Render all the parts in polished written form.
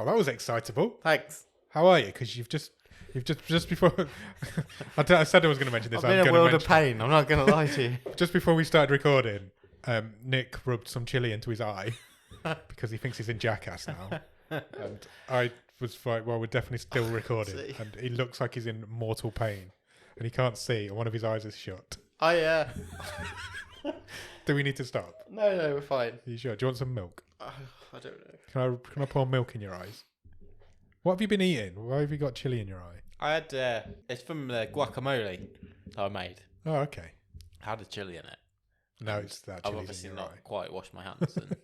Well, that was excitable. Thanks. How are you? Because you've just before I said I was going to mention this. I'm in a world of pain. I'm not going to lie to you. Just before we started recording, Nick rubbed some chili into his eye because he thinks he's in Jackass now, and I was like, "Well, we're definitely still recording." And he looks like he's in mortal pain, and he can't see, and one of his eyes is shut. Do we need to stop? No, we're fine. Are you sure? Do you want some milk? I don't know. Can I pour milk in your eyes? What have you been eating? Why have you got chili in your eye? I had it's from the guacamole I made. Oh, okay. Had a chili in it. No, it's that. I've obviously not quite washed my hands, and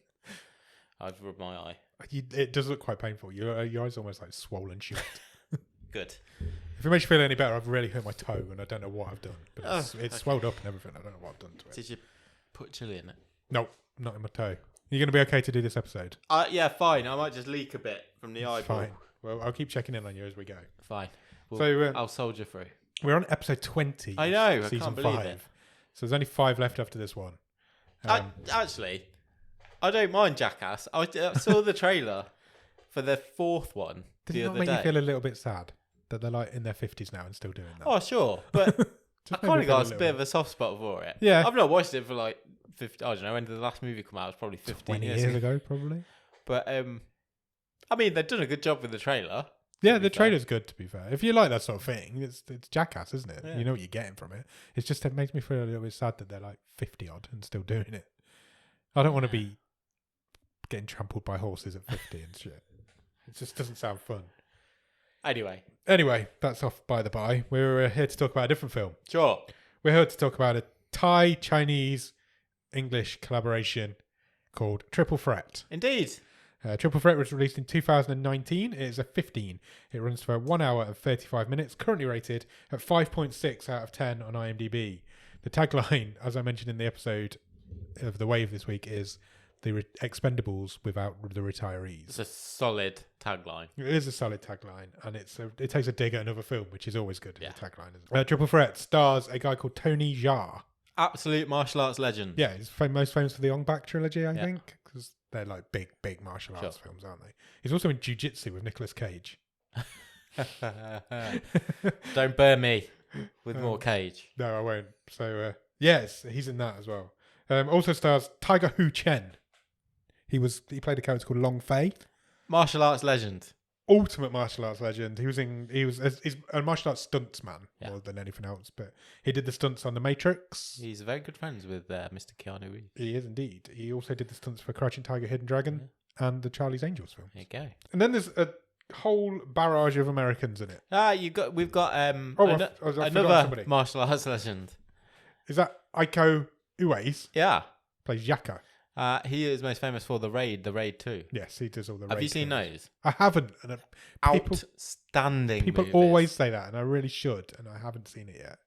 I've rubbed my eye. It does look quite painful. Your eye's almost like swollen shut. Good. If it makes you feel any better, I've really hurt my toe, and I don't know what I've done. But it's swelled up and everything. I don't know what I've done to it. Did you put chili in it? No, not in my toe. You're going to be okay to do this episode? Yeah, fine. I might just leak a bit from the eyeball. Fine. Well, I'll keep checking in on you as we go. Fine. So I'll soldier through. We're on episode 20. I know. Season I can't believe 5. it. So there's only 5 left after this one. Actually, I don't mind Jackass. I saw the trailer for the 4th one. Did it not make you feel a little bit sad that they're like in their 50s now and still doing that? Oh, sure. But I kind of got a bit of a soft spot for it. Yeah. I've not watched it for like 50, I don't know, when did the last movie come out? It was probably 15 20 years ago, probably. But, I mean, they've done a good job with the trailer. Yeah, the trailer's good, to be fair. If you like that sort of thing, it's Jackass, isn't it? Yeah. You know what you're getting from it. It's just, it makes me feel a little bit sad that they're like 50-odd and still doing it. I don't want to be getting trampled by horses at 50 and shit. It just doesn't sound fun. Anyway, that's off by the by. We're here to talk about a different film. Sure. We're here to talk about a Thai, Chinese, English collaboration called Triple Threat. Indeed. Triple Threat was released in 2019. It is a 15. It runs for 1 hour and 35 minutes, currently rated at 5.6 out of 10 on IMDb. The tagline, as I mentioned in the episode of The Wave this week, is the Expendables without the retirees. It's a solid tagline. It is a solid tagline, and it takes a dig at another film, which is always good in Yeah. the tagline. Triple Threat stars a guy called Tony Jaa. Absolute martial arts legend. Yeah, he's most famous for the Ong Bak trilogy, I Yeah. think, because they're like big martial arts films, aren't they? He's also in Jiu-Jitsu with Nicolas Cage. Don't burn me with more Cage. No, I won't. So, yes, he's in that as well. Also stars Tiger Hu Chen. He played a character called Long Fei. Martial arts legend. Ultimate martial arts legend. He's a martial arts stuntsman more than anything else, but he did the stunts on The Matrix. He's very good friends with Mr. Keanu Reeves. He is indeed. He also did the stunts for Crouching Tiger, Hidden Dragon and the Charlie's Angels film. There you go. And then there's a whole barrage of Americans in it. We've got another martial arts legend. Is that Iko Uwais? Yeah. Plays Yaka. He is most famous for The Raid 2. Yes, he does all the. Have you seen those? I haven't. And Outstanding. People movies. always say that, and I really should, and I haven't seen it yet.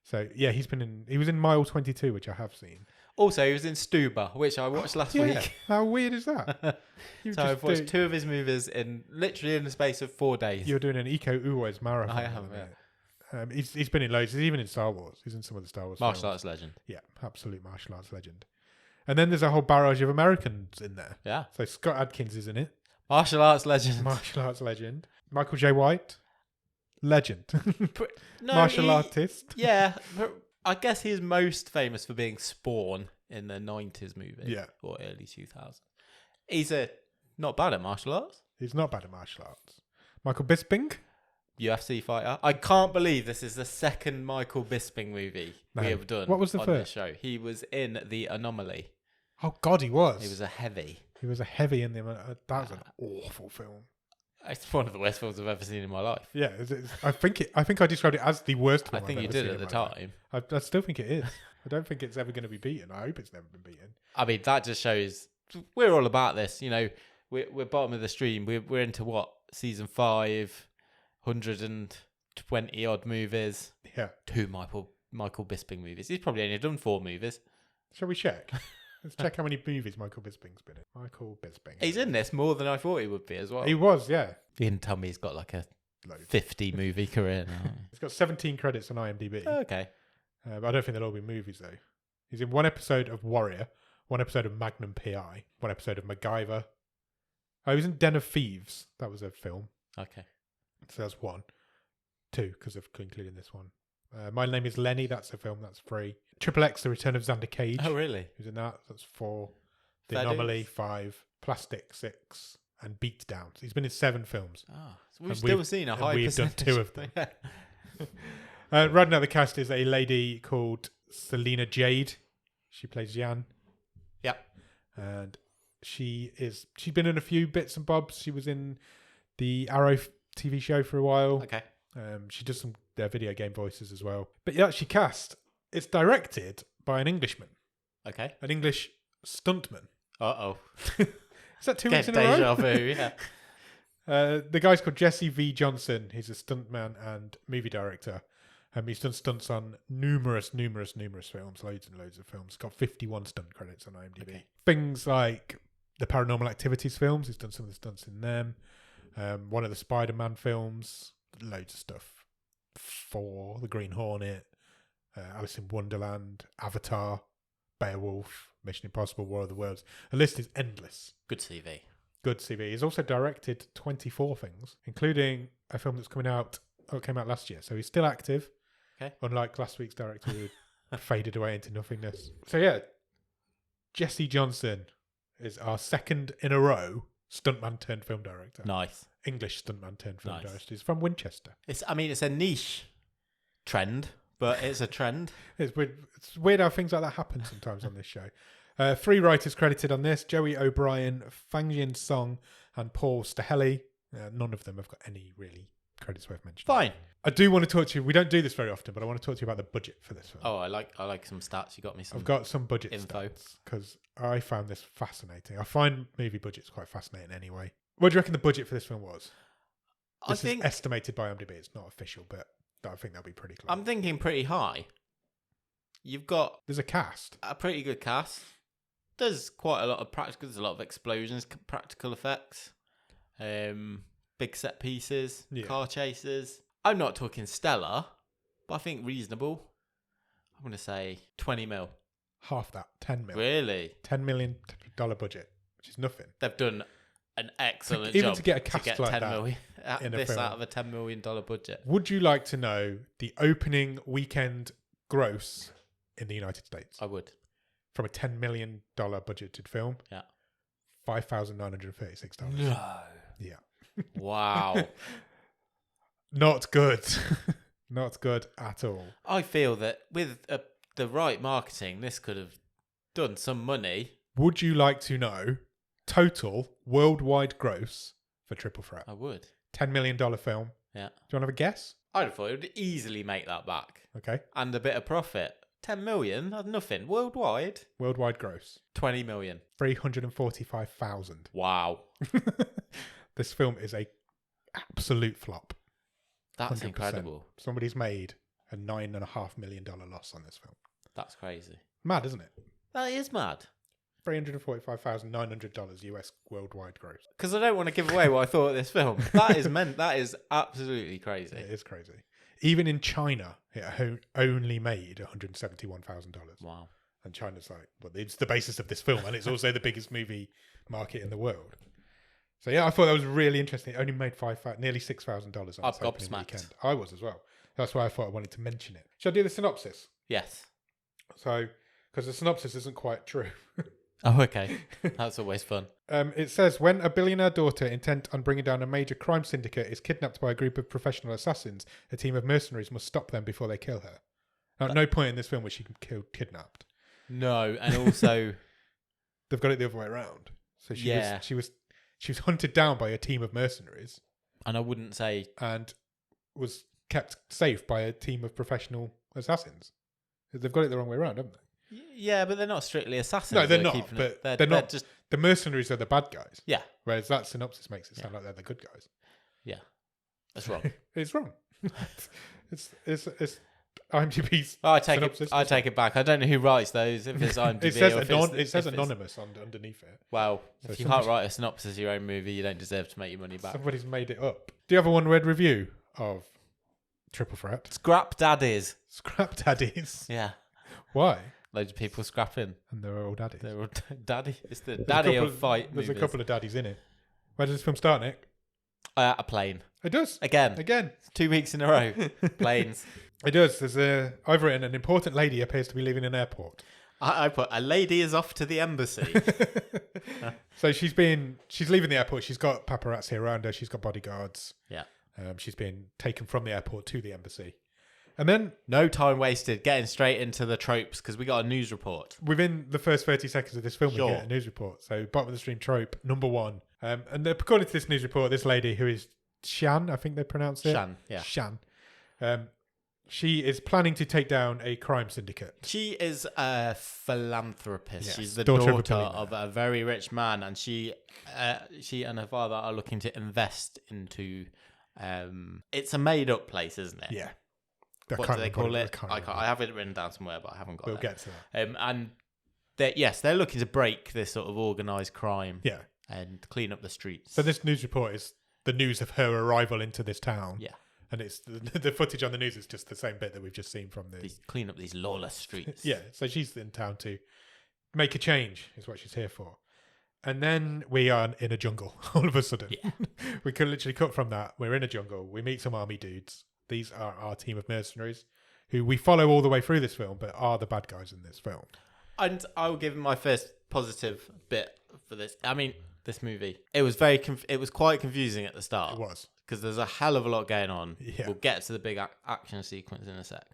So yeah, he was in Mile 22, which I have seen. Also, he was in Stuba, which I watched last week. How weird is that? So I've watched 2 of his movies in the space of 4 days. You're doing an Iko Uwais marathon. I am. Yeah. He's been in loads. He's even in Star Wars. He's in some of the Star Wars. Martial arts legend. Yeah, absolute martial arts legend. And then there's a whole barrage of Americans in there. Yeah. So Scott Adkins is in it. Martial arts legend. Martial arts legend. Michael J. White. Legend. Martial artist. Yeah. I guess he's most famous for being Spawn in the 90s movie. Yeah. Or early 2000s. He's not bad at martial arts. He's not bad at martial arts. Michael Bisping. UFC fighter. I can't believe this is the second Michael Bisping movie we have done. What was the on first? This show? He was in The Anomaly. Oh God, he was. He was a heavy. He was a heavy in the. That was an awful film. It's one of the worst films I've ever seen in my life. Yeah, I think I described it as the worst film. I think I've you ever did seen at the in my time. life. I still think it is. I don't think it's ever going to be beaten. I hope it's never been beaten. I mean, that just shows we're all about this. You know, we're bottom of the stream. We're into what, season 5, 120 odd movies. Yeah, 2 Michael Bisping movies. He's probably only done 4 movies. Shall we check? Let's check how many movies Michael Bisping's been in. Michael Bisping. He's in this more than I thought he would be as well. He was, yeah. You didn't tell me he's got like a 50 movie career now. He's got 17 credits on IMDb. Okay. But I don't think they'll all be movies though. He's in 1 episode of Warrior, 1 episode of Magnum PI, 1 episode of MacGyver, I was in Den of Thieves. That was a film. Okay. So that's 1. 2, because I've included this one. My Name is Lenny. That's a film. That's 3. Triple X, The Return of Xander Cage. Oh, really? Who's in that? That's 4. The Fair Anomaly, dues. 5. Plastic, 6. And Beat Down. So he's been in 7 films. Ah, so we've And still seen a high we've done percentage. 2 of them. Yeah. Rounding out the cast is a lady called Selena Jade. She plays Jan. Yep. And she's been in a few bits and bobs. She was in the Arrow TV show for a while. Okay. She does some video game voices as well. But yeah, she cast. It's directed by an Englishman, Okay. an English stuntman. Uh-oh. Is that 2 Get weeks in a row? deja vu, yeah. The guy's called Jesse V. Johnson. He's a stuntman and movie director. He's done stunts on numerous films, loads and loads of films. He's got 51 stunt credits on IMDb. Okay. Things like the Paranormal Activities films. He's done some of the stunts in them. One of the Spider-Man films. Loads of stuff. 4, The Green Hornet, Alice in Wonderland, Avatar, Beowulf, Mission Impossible, War of the Worlds. The list is endless. Good CV. Good CV. He's also directed 24 things, including a film that's came out last year. So he's still active. Okay. Unlike last week's director who faded away into nothingness. So yeah, Jesse Johnson is our 2nd in a row stuntman turned film director. Nice. English stuntman turned film Nice. director. He's from Winchester. It's a niche trend, but it's a trend. It's weird how things like that happen sometimes on this show. 3 writers credited on this: Joey O'Brien, Fangjin Song, and Paul Stahelli. None of them have got any really credits worth mentioning. Fine. I do want to talk to you. We don't do this very often, but I want to talk to you about the budget for this film. Oh, I like some stats. You got me some. I've got some budget info. stats because I found this fascinating. I find movie budgets quite fascinating anyway. What do you reckon the budget for this film was? I This think is estimated by IMDb. It's not official, but I think that'll be pretty close. I'm thinking pretty high. You've got There's a cast. a pretty good cast. There's quite a lot of practical. There's a lot of explosions, practical effects, big set pieces, Yeah. car chases. I'm not talking stellar, but I think reasonable. I'm going to say 20 mil. Half that. 10 million. Really? $10 million budget, which is nothing. They've done an excellent Even job to get a cast like 10 that million, in a this film. out of a $10 million budget. Would you like to know the opening weekend gross in the United States I would. from a $10 million budgeted film? Yeah. $5,936. No. Yeah. Wow. Not good. Not good at all. I feel that with the right marketing, this could have done some money. Would you like to know total worldwide gross for Triple Threat? I would. $10 million film. Yeah. Do you want to have a guess? I'd have thought it would easily make that back. Okay. And a bit of profit. 10 million? That's nothing. Worldwide? Worldwide gross. 20 million. 345,000. Wow. This film is a absolute flop. That's 100%. incredible. Somebody's made a $9.5 million loss on this film. That's crazy. Mad, isn't it? That is mad. $345,900 US worldwide gross. Because I don't want to give away what I thought of this film. That is absolutely crazy. It is crazy. Even in China, it only made $171,000. Wow. And China's like, well, it's the basis of this film, and it's also the biggest movie market in the world. So yeah, I thought that was really interesting. It only made nearly $6,000 on its I'm opening gobsmacked. weekend. I was as well. That's why I thought I wanted to mention it. Shall I do the synopsis? Yes. So, because the synopsis isn't quite true. Oh, okay. That's always fun. It says, when a billionaire daughter intent on bringing down a major crime syndicate is kidnapped by a group of professional assassins, a team of mercenaries must stop them before they kill her. Now, at no point in this film was she kidnapped. No, and also They've got it the other way around. So Yeah. she was hunted down by a team of mercenaries and I wouldn't say and was kept safe by a team of professional assassins. They've got it the wrong way around, haven't they? yeah, but they're not strictly assassins. No, they're that are not. keeping But it. they're not. just The mercenaries are the bad guys. yeah, Whereas that synopsis makes it sound like they're the good guys. yeah. That's wrong. It's wrong. it's IMDb's I take synopsis. I take it back. I don't know who writes those. If it's IMDb, It says or if it's, it says if it's- anonymous underneath it. Well, So if you somebody- can't write a synopsis of your own movie, you don't deserve to make your money back. Somebody's made it up. Do you have a one-word review of Triple Threat? Scrap daddies. Scrap daddies. Yeah, Why? loads of people scrapping. And they're all daddies. They're all daddy. It's the There's a daddy couple of fight There's movies. a couple of daddies in it. Where does this film start, Nick? A plane. It does. Again. 2 weeks in a row. Planes. It does. I've written an important lady appears to be leaving an airport. I put a lady is off to the embassy. So she's leaving the airport. She's got paparazzi around her. She's got bodyguards. Yeah. She's been taken from the airport to the embassy. And then... No time wasted. Getting straight into the tropes because we got a news report. Within the first 30 seconds of this film, we get a news report. So bottom of the stream trope, number 1. And according to this news report, this lady who is Shan, I think they pronounce it. Shan, yeah. Shan. She is planning to take down a crime syndicate. She is a philanthropist. Yes, She's the daughter daughter of of a very rich man, and she and her father are looking to invest into. It's a made-up place, isn't it? Yeah. What do they call it? I have it written down somewhere, but I haven't got it. We'll get to that. And they're looking to break this sort of organised crime. Yeah. And clean up the streets. So this news report is the news of her arrival into this town. Yeah. And it's the footage on the news is just the same bit that we've just seen from the... Clean up these lawless streets. Yeah, so she's in town to make a change, is what she's here for. And then we are in a jungle, all of a sudden. Yeah. We could literally cut from that. We're in a jungle. We meet some army dudes. These are our team of mercenaries who we follow all the way through this film, but are the bad guys in this film. And I will give my first positive bit for this. I mean, this movie. It was it was quite confusing at the start. It was. Because there's a hell of a lot going on. Yeah. We'll get to the big action sequence in a sec.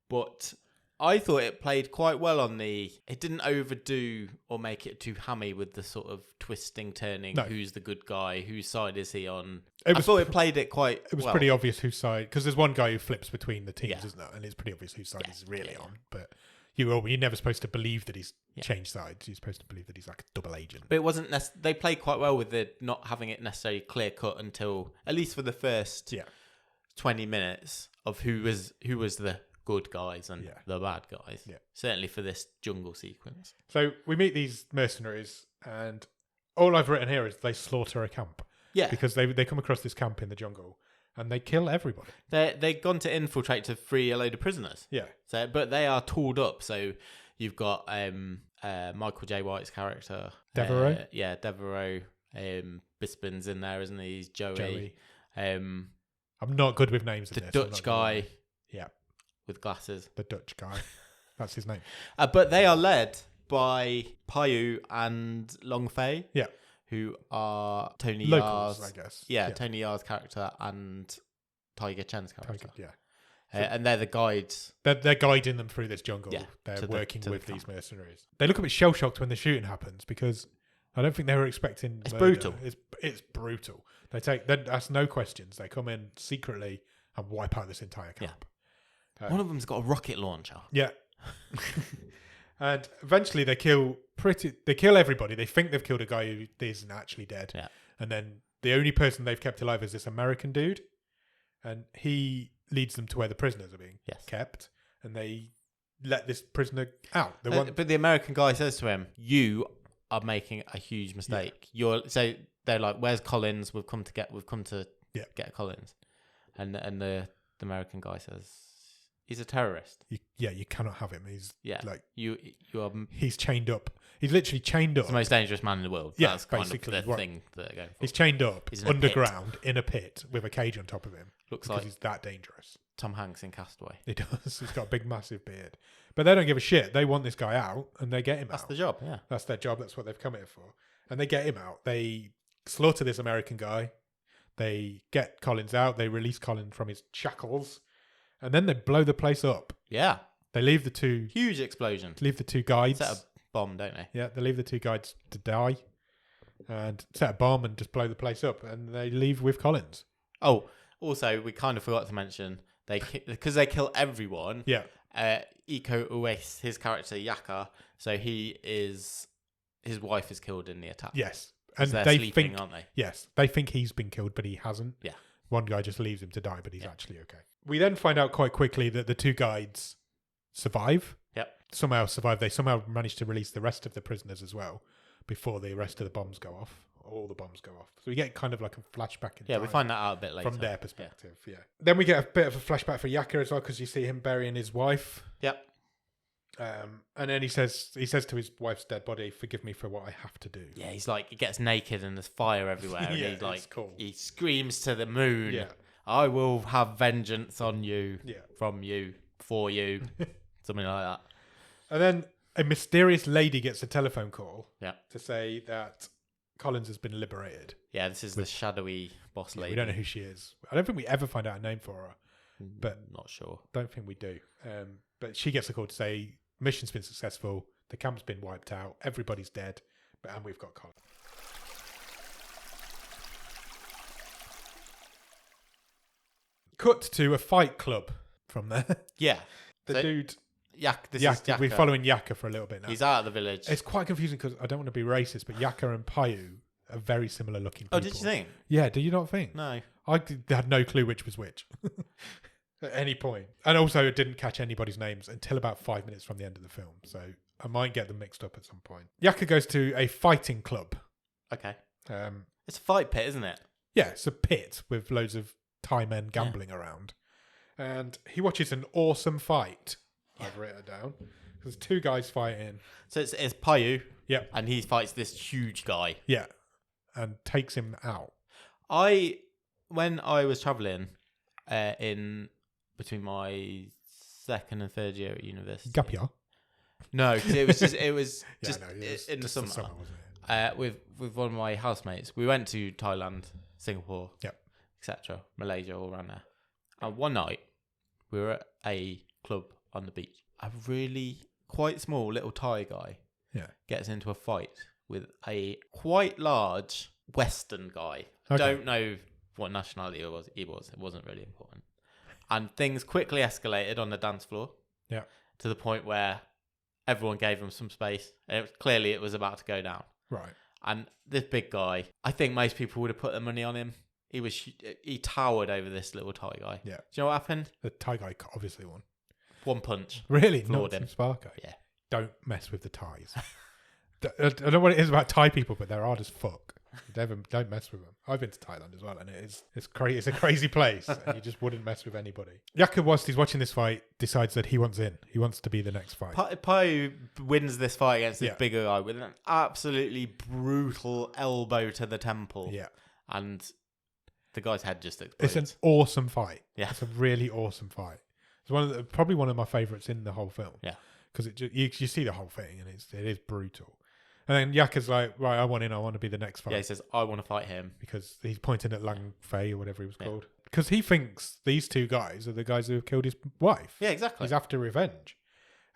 But I thought it played quite well on it didn't overdo or make it too hammy with the sort of twisting, turning, No. Who's the good guy, whose side is he on. I thought it played it quite It was well. pretty obvious whose side, because there's one guy who flips between the teams, Yeah. isn't there? And it's pretty obvious whose side he's really on. But you're never supposed to believe that he's changed sides. You're supposed to believe that he's like a double agent. But it wasn't. They played quite well with the not having it necessarily clear cut until at least for the first 20 minutes of who was the good guys and the bad guys. Yeah. Certainly for this jungle sequence. So we meet these mercenaries, and all I've written here is they slaughter a camp. Yeah. Because they come across this camp in the jungle and they kill everybody. They've gone to infiltrate to free a load of prisoners. Yeah. So, but they are tooled up. So you've got Michael J. White's character, Devereaux. Devereaux. Bisping's in there, isn't he? He's Joey. I'm not good with names. The Dutch guy. Yeah. With glasses. The Dutch guy. That's his name. But they are led by Payu and Long Fei. Yeah. Who are Tony Locals, Jaa's, I guess. Yeah, Tony Jaa's character and Tiger Chen's character. Yeah. And they're the guides. They're guiding them through this jungle. Yeah, they're working with these mercenaries. They look a bit shell-shocked when the shooting happens because I don't think they were expecting It's murder. brutal. It's brutal. They ask no questions. They come in secretly and wipe out this entire camp. Yeah. One of them's got a rocket launcher. Yeah. And eventually they kill everybody. They think they've killed a guy who isn't actually dead. Yeah. And then the only person they've kept alive is this American dude. And he leads them to where the prisoners are being kept. And they let this prisoner out. But the American guy says to him, "You are making a huge mistake. So they're like, where's Collins? We've come to get get Collins." And the American guy says, "He's a terrorist. You cannot have him. He's he's chained up. He's literally chained up. He's the most dangerous man in the world." Yeah, that's basically kind of the thing that they're going for. He's chained up He's in underground in a pit with a cage on top of him. Looks because like he's that dangerous. Tom Hanks in Castaway. He does. He's got a big, massive beard. But they don't give a shit. They want this guy out, and they get him out. That's the job, yeah. That's their job. That's what they've come here for. And they get him out. They slaughter this American guy. They get Collins out. They release Collins from his shackles. And then they blow the place up. Yeah. They leave the two... Huge explosion. Leave the two guides. Set a bomb, don't they? Yeah, they leave the two guides to die. And set a bomb and just blow the place up. And they leave with Collins. Oh, also, we kind of forgot to mention, because they kill everyone. Yeah. Iko Uwais, his character, Yaka, so his wife is killed in the attack. Yes. And they're they sleeping, think, aren't they? Yes. They think he's been killed, but he hasn't. Yeah. One guy just leaves him to die, but he's actually okay. We then find out quite quickly that the two guides survive. Yep. Somehow survive. They somehow manage to release the rest of the prisoners as well before the rest of the bombs go off. All the bombs go off. So we get kind of like a flashback in time. We find that out a bit later. From their perspective, yeah. Then we get a bit of a flashback for Yaka as well, because you see him burying his wife. Yep. And then he says to his wife's dead body, "Forgive me for what I have to do." Yeah, he's like, he gets naked and there's fire everywhere. And Yeah, he's like, it's cool. he screams to the moon, Yeah. I will have vengeance on you, Yeah. from you, for you, something like that. And then a mysterious lady gets a telephone call Yeah. to say that Collins has been liberated. Yeah, this is the shadowy boss lady. We don't know who she is. I don't think we ever find out a name for her, but not sure. don't think we do. But she gets a call to say mission's been successful, the camp's been wiped out, everybody's dead, and we've got Collins. Cut to a fight club from there. Yeah. The So- dude, This is Yaka. we're following Yaka for a little bit now. He's out of the village. It's quite confusing because I don't want to be racist, but Yaka and Payu are very similar looking people. Oh, did you think? Yeah, do you not think? No. Had no clue which was which at any point. And also, it didn't catch anybody's names until about 5 minutes from the end of the film. So I might get them mixed up at some point. Yaka goes to a fighting club. Okay. Um, It's a fight pit, isn't it? yeah, it's a pit with loads of Thai men gambling around. And he watches an awesome fight. I've written it down. There's two guys fighting. So it's Payu. Yep. And he fights this huge guy. Yeah. And takes him out. When I was travelling in between my second and third year at university. Gap year? No, 'cause it was just Yeah, in the just summer. wasn't it? With one of my housemates. We went to Thailand, Singapore, Yep. etc., Malaysia, all around there. And one night we were at a club on the beach. A really quite small little Thai guy gets into a fight with a quite large Western guy. Okay. Don't know what nationality it was. It wasn't really important. And things quickly escalated on the dance floor. Yeah. To the point where everyone gave him some space. Clearly it was about to go down. Right. And this big guy, I think most people would have put their money on him. He towered over this little Thai guy. Yeah. Do you know what happened? The Thai guy obviously won. One punch. Really? Floored Not him. Sparko? Yeah. Don't mess with the Thais. I don't know what it is about Thai people, but they're hard as fuck. Don't mess with them. I've been to Thailand as well, and it's a crazy place, and you just wouldn't mess with anybody. Yaka, whilst he's watching this fight, decides that he wants in. He wants to be the next fight. Payu wins this fight against this Yeah. bigger guy with an absolutely brutal elbow to the temple. Yeah. And the guy's head just explodes. It's an awesome fight. Yeah. It's a really awesome fight. It's probably one of my favourites in the whole film. Yeah. Because you see the whole thing, and it is brutal. And then Yaka's like, right, I want in. I want to be the next fight. Yeah, he says, I want to fight him. Because he's pointing at Lang Fei or whatever he was Yeah. called. Because he thinks these two guys are the guys who have killed his wife. Yeah, exactly. He's after revenge.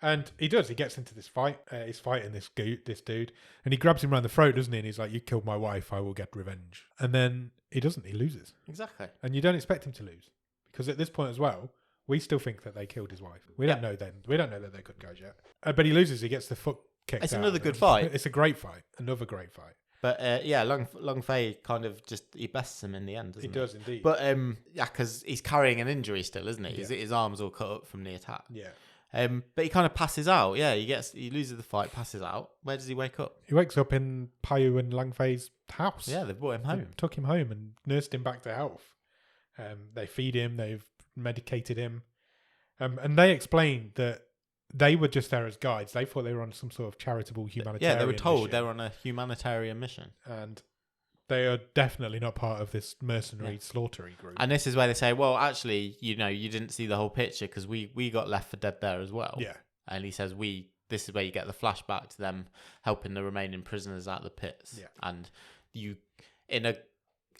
And he does. He gets into this fight. He's fighting this dude. And he grabs him around the throat, doesn't he? And he's like, you killed my wife. I will get revenge. And then he doesn't. He loses. Exactly. And you don't expect him to lose. Because at this point as well, we still think that they killed his wife. We don't know then. We don't know that they're good guys yet. But he loses. He gets the foot kicked It's out another of good him. fight. It's a great fight. Another great fight. But yeah, Long Fei kind of he bests him in the end, doesn't he? He does indeed. But yeah, because he's carrying an injury still, isn't he? Yeah. His arm's all cut up from the attack. Yeah. But he kind of passes out. Yeah, he loses the fight, passes out. Where does he wake up? He wakes up in Payu and Lang Fei's house. Yeah, they've brought him home. They took him home and nursed him back to health. They feed him. They've medicated him. And they explained that they were just there as guides. They thought they were on some sort of charitable humanitarian Yeah, they were told mission. they were on a humanitarian mission. And they are definitely not part of this mercenary slaughtery group. And this is where they say, well, actually, you didn't see the whole picture because we got left for dead there as well. Yeah. And he says, this is where you get the flashback to them helping the remaining prisoners out of the pits. Yeah. And you,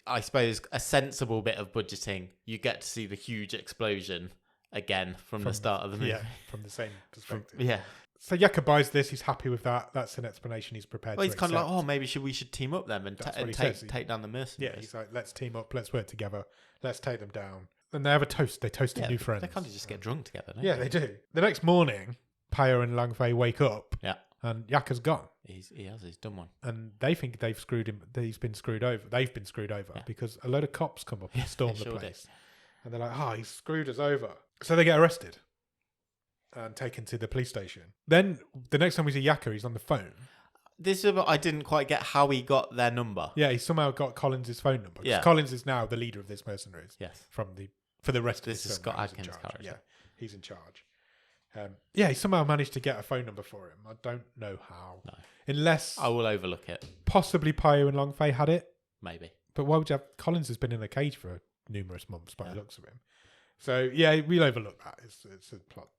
I suppose, a sensible bit of budgeting, you get to see the huge explosion again from the start of the movie. Yeah, from the same perspective. Yeah. So Yaka buys this. He's happy with that. That's an explanation he's prepared Well, to he's kind of accept. like, maybe we should team up then and That's what he says. take down the mercenaries. Yeah, he's like, let's team up. Let's work together. Let's take them down. And they have a toast. They toast new friends. They kind of just get drunk together, don't Yeah, they do. The next morning, Paya and Lang Fei wake up. Yeah. And Yaka's gone. He's done one. And they think they've screwed him. He's been screwed over. They've been screwed over because a load of cops come up and storm the place. And they're like, he's screwed us over. So they get arrested and taken to the police station. Then the next time we see Yaka, he's on the phone. This is I didn't quite get how he got their number. Yeah, he somehow got Collins' phone number. Yeah. Collins is now the leader of this mercenaries. Yes. For the rest of This this is film. Scott He's in Adkins' charge. character. Yeah, he's in charge. He somehow managed to get a phone number for him. I don't know how. No. Unless I will overlook it. possibly Pio and Long Fei had it. Maybe. But why would you have... Collins has been in a cage for numerous months by the looks of him. So, yeah, we'll overlook that. It's a plot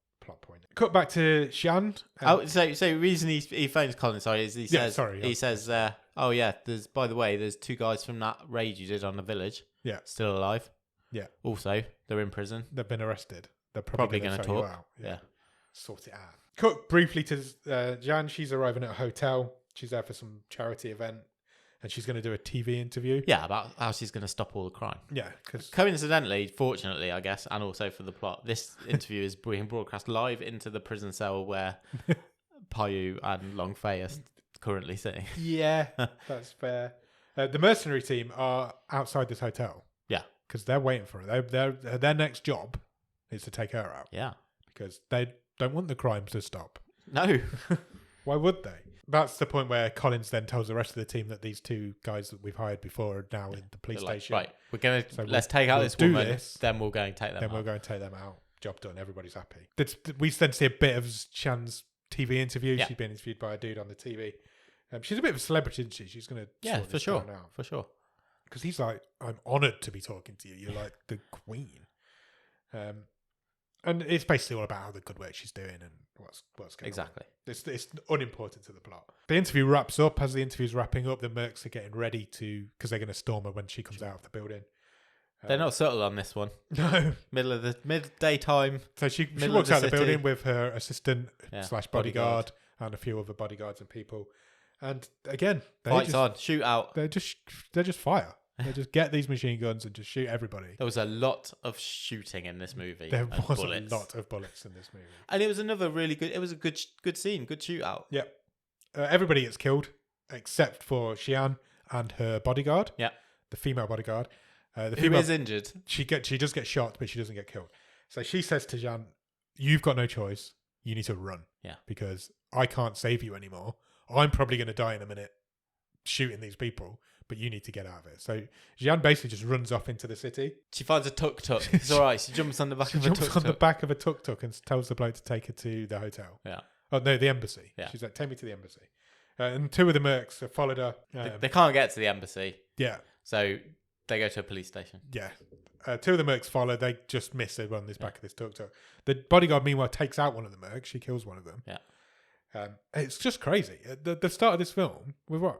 point. Cut back to Xian. So the reason he phones Collins, is he says... He says, there's 2 guys from that raid you did on the village. Yeah. Still alive. Yeah. Also, they're in prison. They've been arrested. They're probably going to talk. out. Yeah. Sort it out. Cut briefly to Jan. She's arriving at a hotel. She's there for some charity event. And she's going to do a TV interview. Yeah, about how she's going to stop all the crime. Yeah. Cause coincidentally, fortunately, I guess, and also for the plot, this interview is being broadcast live into the prison cell where Paiyu and Long Fei are currently sitting. Yeah, that's fair. The mercenary team are outside this hotel. Yeah. Because they're waiting for her. Their next job is to take her out. Yeah. Because they don't want the crime to stop. No. Why would they? That's the point where Collins then tells the rest of the team that these 2 guys that we've hired before are now in the police station. Right, let's take out this woman, then we'll go and take them out. Then we'll go and take them out. Job done. Everybody's happy. We then see a bit of Chan's TV interview. Yeah. She's been interviewed by a dude on the TV. She's a bit of a celebrity, isn't she? She's going to for sure. Because he's like, I'm honoured to be talking to you. You're like the queen. And it's basically all about how the good work she's doing and what's going exactly. on. It's unimportant to the plot. The interview wraps up. As the interview's wrapping up, the mercs are getting ready because they're going to storm her when she comes out of the building. They're not subtle on this one. No. Midday time. So she walks out of the building with her assistant / bodyguard and a few other bodyguards and people. And again, fights on, shoot out. They're just fire. They just get these machine guns and just shoot everybody. There was a lot of shooting in this movie. There was a lot of bullets in this movie. And it was another really good... It was a good scene, good shootout. Yeah. Everybody gets killed except for Xian and her bodyguard. Yeah. The female bodyguard. Who is injured. She does get shot, but she doesn't get killed. So she says to Xian, you've got no choice. You need to run. Yeah. Because I can't save you anymore. I'm probably going to die in a minute shooting these people. But you need to get out of it. So Xian basically just runs off into the city. She finds a tuk-tuk. It's all right. She jumps on the back of a tuk-tuk. She jumps on the back of a tuk-tuk and tells the bloke to take her to the hotel. Yeah. Oh, no, the embassy. Yeah. She's like, take me to the embassy. And 2 of the mercs have followed her. They can't get to the embassy. Yeah. So they go to a police station. Yeah. 2 of the mercs follow. They just miss her on this back of this tuk-tuk. The bodyguard, meanwhile, takes out one of the mercs. She kills one of them. Yeah. It's just crazy. At the start of this film, we're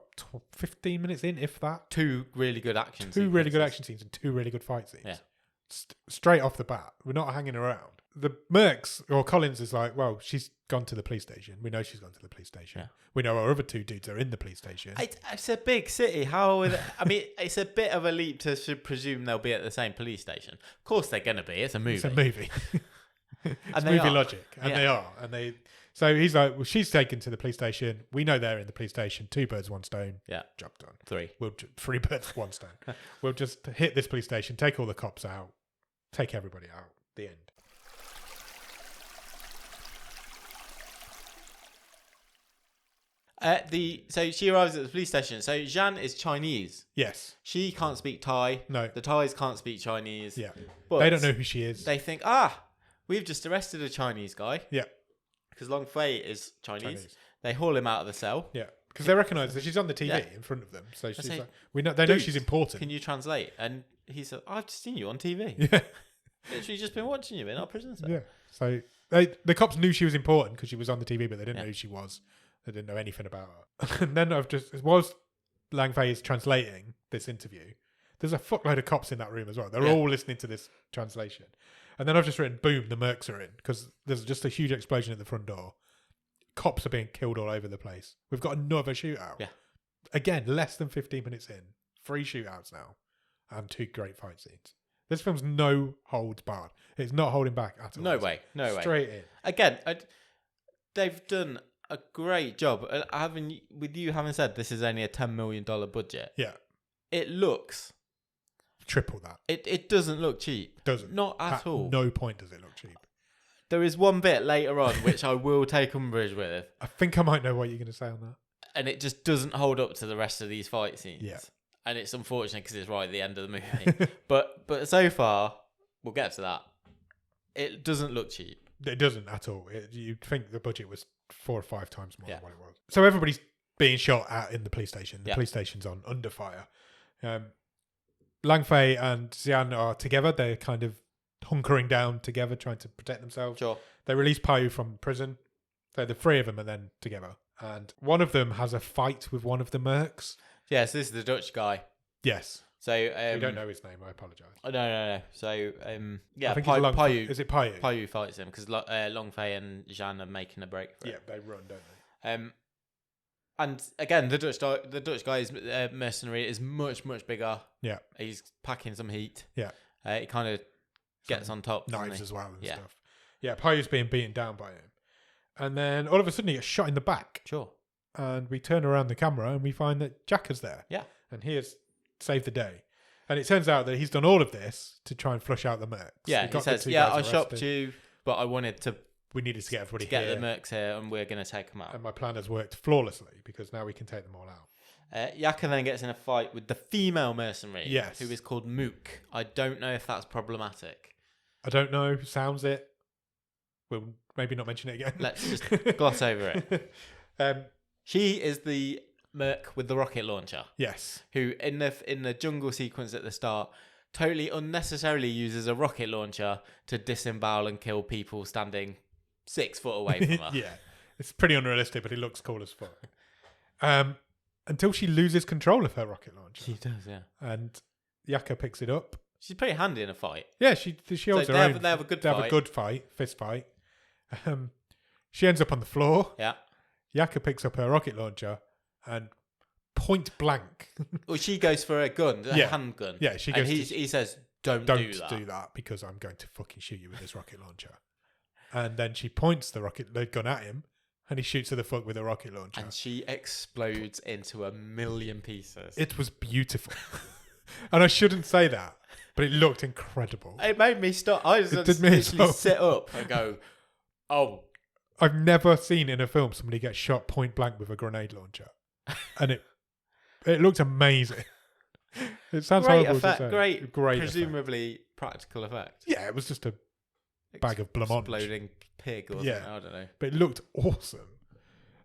15 minutes in, if that. 2 really good action scenes. 2 really good action scenes and 2 really good fight scenes. Yeah. Straight off the bat. We're not hanging around. The mercs, or Collins is like, well, she's gone to the police station. We know she's gone to the police station. Yeah. We know our other 2 dudes are in the police station. It's a big city. It's a bit of a leap to presume they'll be at the same police station. Of course they're going to be. It's a movie. It's a movie. It's movie logic. And they are. And so he's like, well, she's taken to the police station. We know they're in the police station. 2 birds, 1 stone. Yeah. Job done. 3. 3 birds, 1 stone. We'll just hit this police station, take all the cops out, take everybody out. The end. So she arrives at the police station. So Zhan is Chinese. Yes. She can't speak Thai. No. The Thais can't speak Chinese. Yeah. But they don't know who she is. They think, we've just arrested a Chinese guy. Yeah. Because Long Fei is Chinese. They haul him out of the cell. Yeah. Because they recognise that she's on the TV in front of them. So she's like, they know she's important. Can you translate? And he said, I've just seen you on TV. Yeah. Literally just been watching you in our prison cell. Yeah. So the cops knew she was important because she was on the TV, but they didn't know who she was. They didn't know anything about her. And then whilst Lang Fei is translating this interview, there's a fuckload of cops in that room as well. They're all listening to this translation. And then I've just written, boom, the mercs are in, because there's just a huge explosion at the front door. Cops are being killed all over the place. We've got another shootout. Yeah. Again, less than 15 minutes in. 3 shootouts now. And 2 great fight scenes. This film's no holds barred. It's not holding back at all. No way. Straight in. Again, they've done a great job. With you having said this is only a $10 million budget. Yeah. It looks... triple that. It doesn't look cheap. Doesn't. Not at all. No point does it look cheap. There is one bit later on which I will take umbrage with. I think I might know what you're going to say on that. And it just doesn't hold up to the rest of these fight scenes. Yeah. And it's unfortunate because it's right at the end of the movie. but so far, we'll get to that. It doesn't look cheap. It doesn't at all. You'd think the budget was 4 or 5 times more than what it was. So everybody's being shot at in the police station. The police station's under fire. Lang Fei and Xian are together. They're kind of hunkering down together, trying to protect themselves. Sure. They release Paiyu from prison. So the 3 of them are then together. And one of them has a fight with one of the mercs. Yes, this is the Dutch guy. Yes. So we don't know his name. I apologise. No. So I think it's Paiyu. Is it Paiyu? Paiyu fights him because Long Fei and Zhan are making a break for it. Yeah, they run, don't they? And again, the Dutch guy's mercenary is much bigger. Yeah, he's packing some heat. Yeah, he kind of gets on top. Knives as well and stuff. Yeah, Paiu's being beaten down by him, and then all of a sudden he gets shot in the back. Sure. And we turn around the camera and we find that Jack is there. Yeah, and he has saved the day. And it turns out that he's done all of this to try and flush out the mercs. Yeah, he says, I shopped you, but I wanted to... We needed to get everybody to get the mercs here, and we're going to take them out. And my plan has worked flawlessly, because now we can take them all out. Yaka then gets in a fight with the female mercenary, yes, who is called Mook. I don't know if that's problematic. I don't know. Sounds it. We'll maybe not mention it again. Let's just gloss over it. She is the merc with the rocket launcher. Yes. Who in the jungle sequence at the start totally unnecessarily uses a rocket launcher to disembowel and kill people standing 6 foot away from her. Yeah. It's pretty unrealistic, but it looks cool as fuck. Until she loses control of her rocket launcher. She does, yeah. And Yaka picks it up. She's pretty handy in a fight. Yeah, she holds her own. They have a good fight. Fist fight. She ends up on the floor. Yeah. Yaka picks up her rocket launcher and point blank. Well, she goes for a gun, a handgun. Yeah, she goes. And he says, "Don't do that because I'm going to fucking shoot you with this rocket launcher." And then she points the gun at him, and he shoots her the fuck with a rocket launcher. And she explodes into a million pieces. It was beautiful, and I shouldn't say that, but it looked incredible. It made me stop. I just literally sit up and go, "Oh." I've never seen in a film somebody get shot point blank with a grenade launcher, and it looked amazing. It sounds great horrible effect, to say. Great, presumably effect. Practical effect. Yeah, it was just a bag of blancmange. Exploding pig or something. I don't know. But it looked awesome,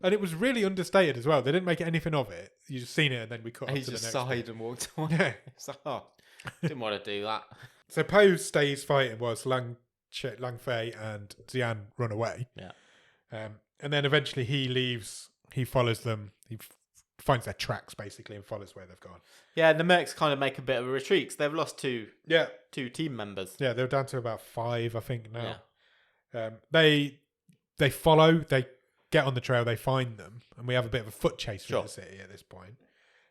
and it was really understated as well. They didn't make anything of it. You just seen it, and then we cut. He up to just the next sighed bit. and walked away. Yeah, it's like, didn't want to do that. So Poe stays fighting whilst Lang Fei and Xian run away. Yeah. And then eventually he leaves. He follows them. He finds their tracks basically and follows where they've gone. Yeah, and the mercs kind of make a bit of a retreat because they've lost two team members. Yeah, they're down to about 5, I think now. Yeah. They follow. They get on the trail. They find them, and we have a bit of a foot chase through the city at this point.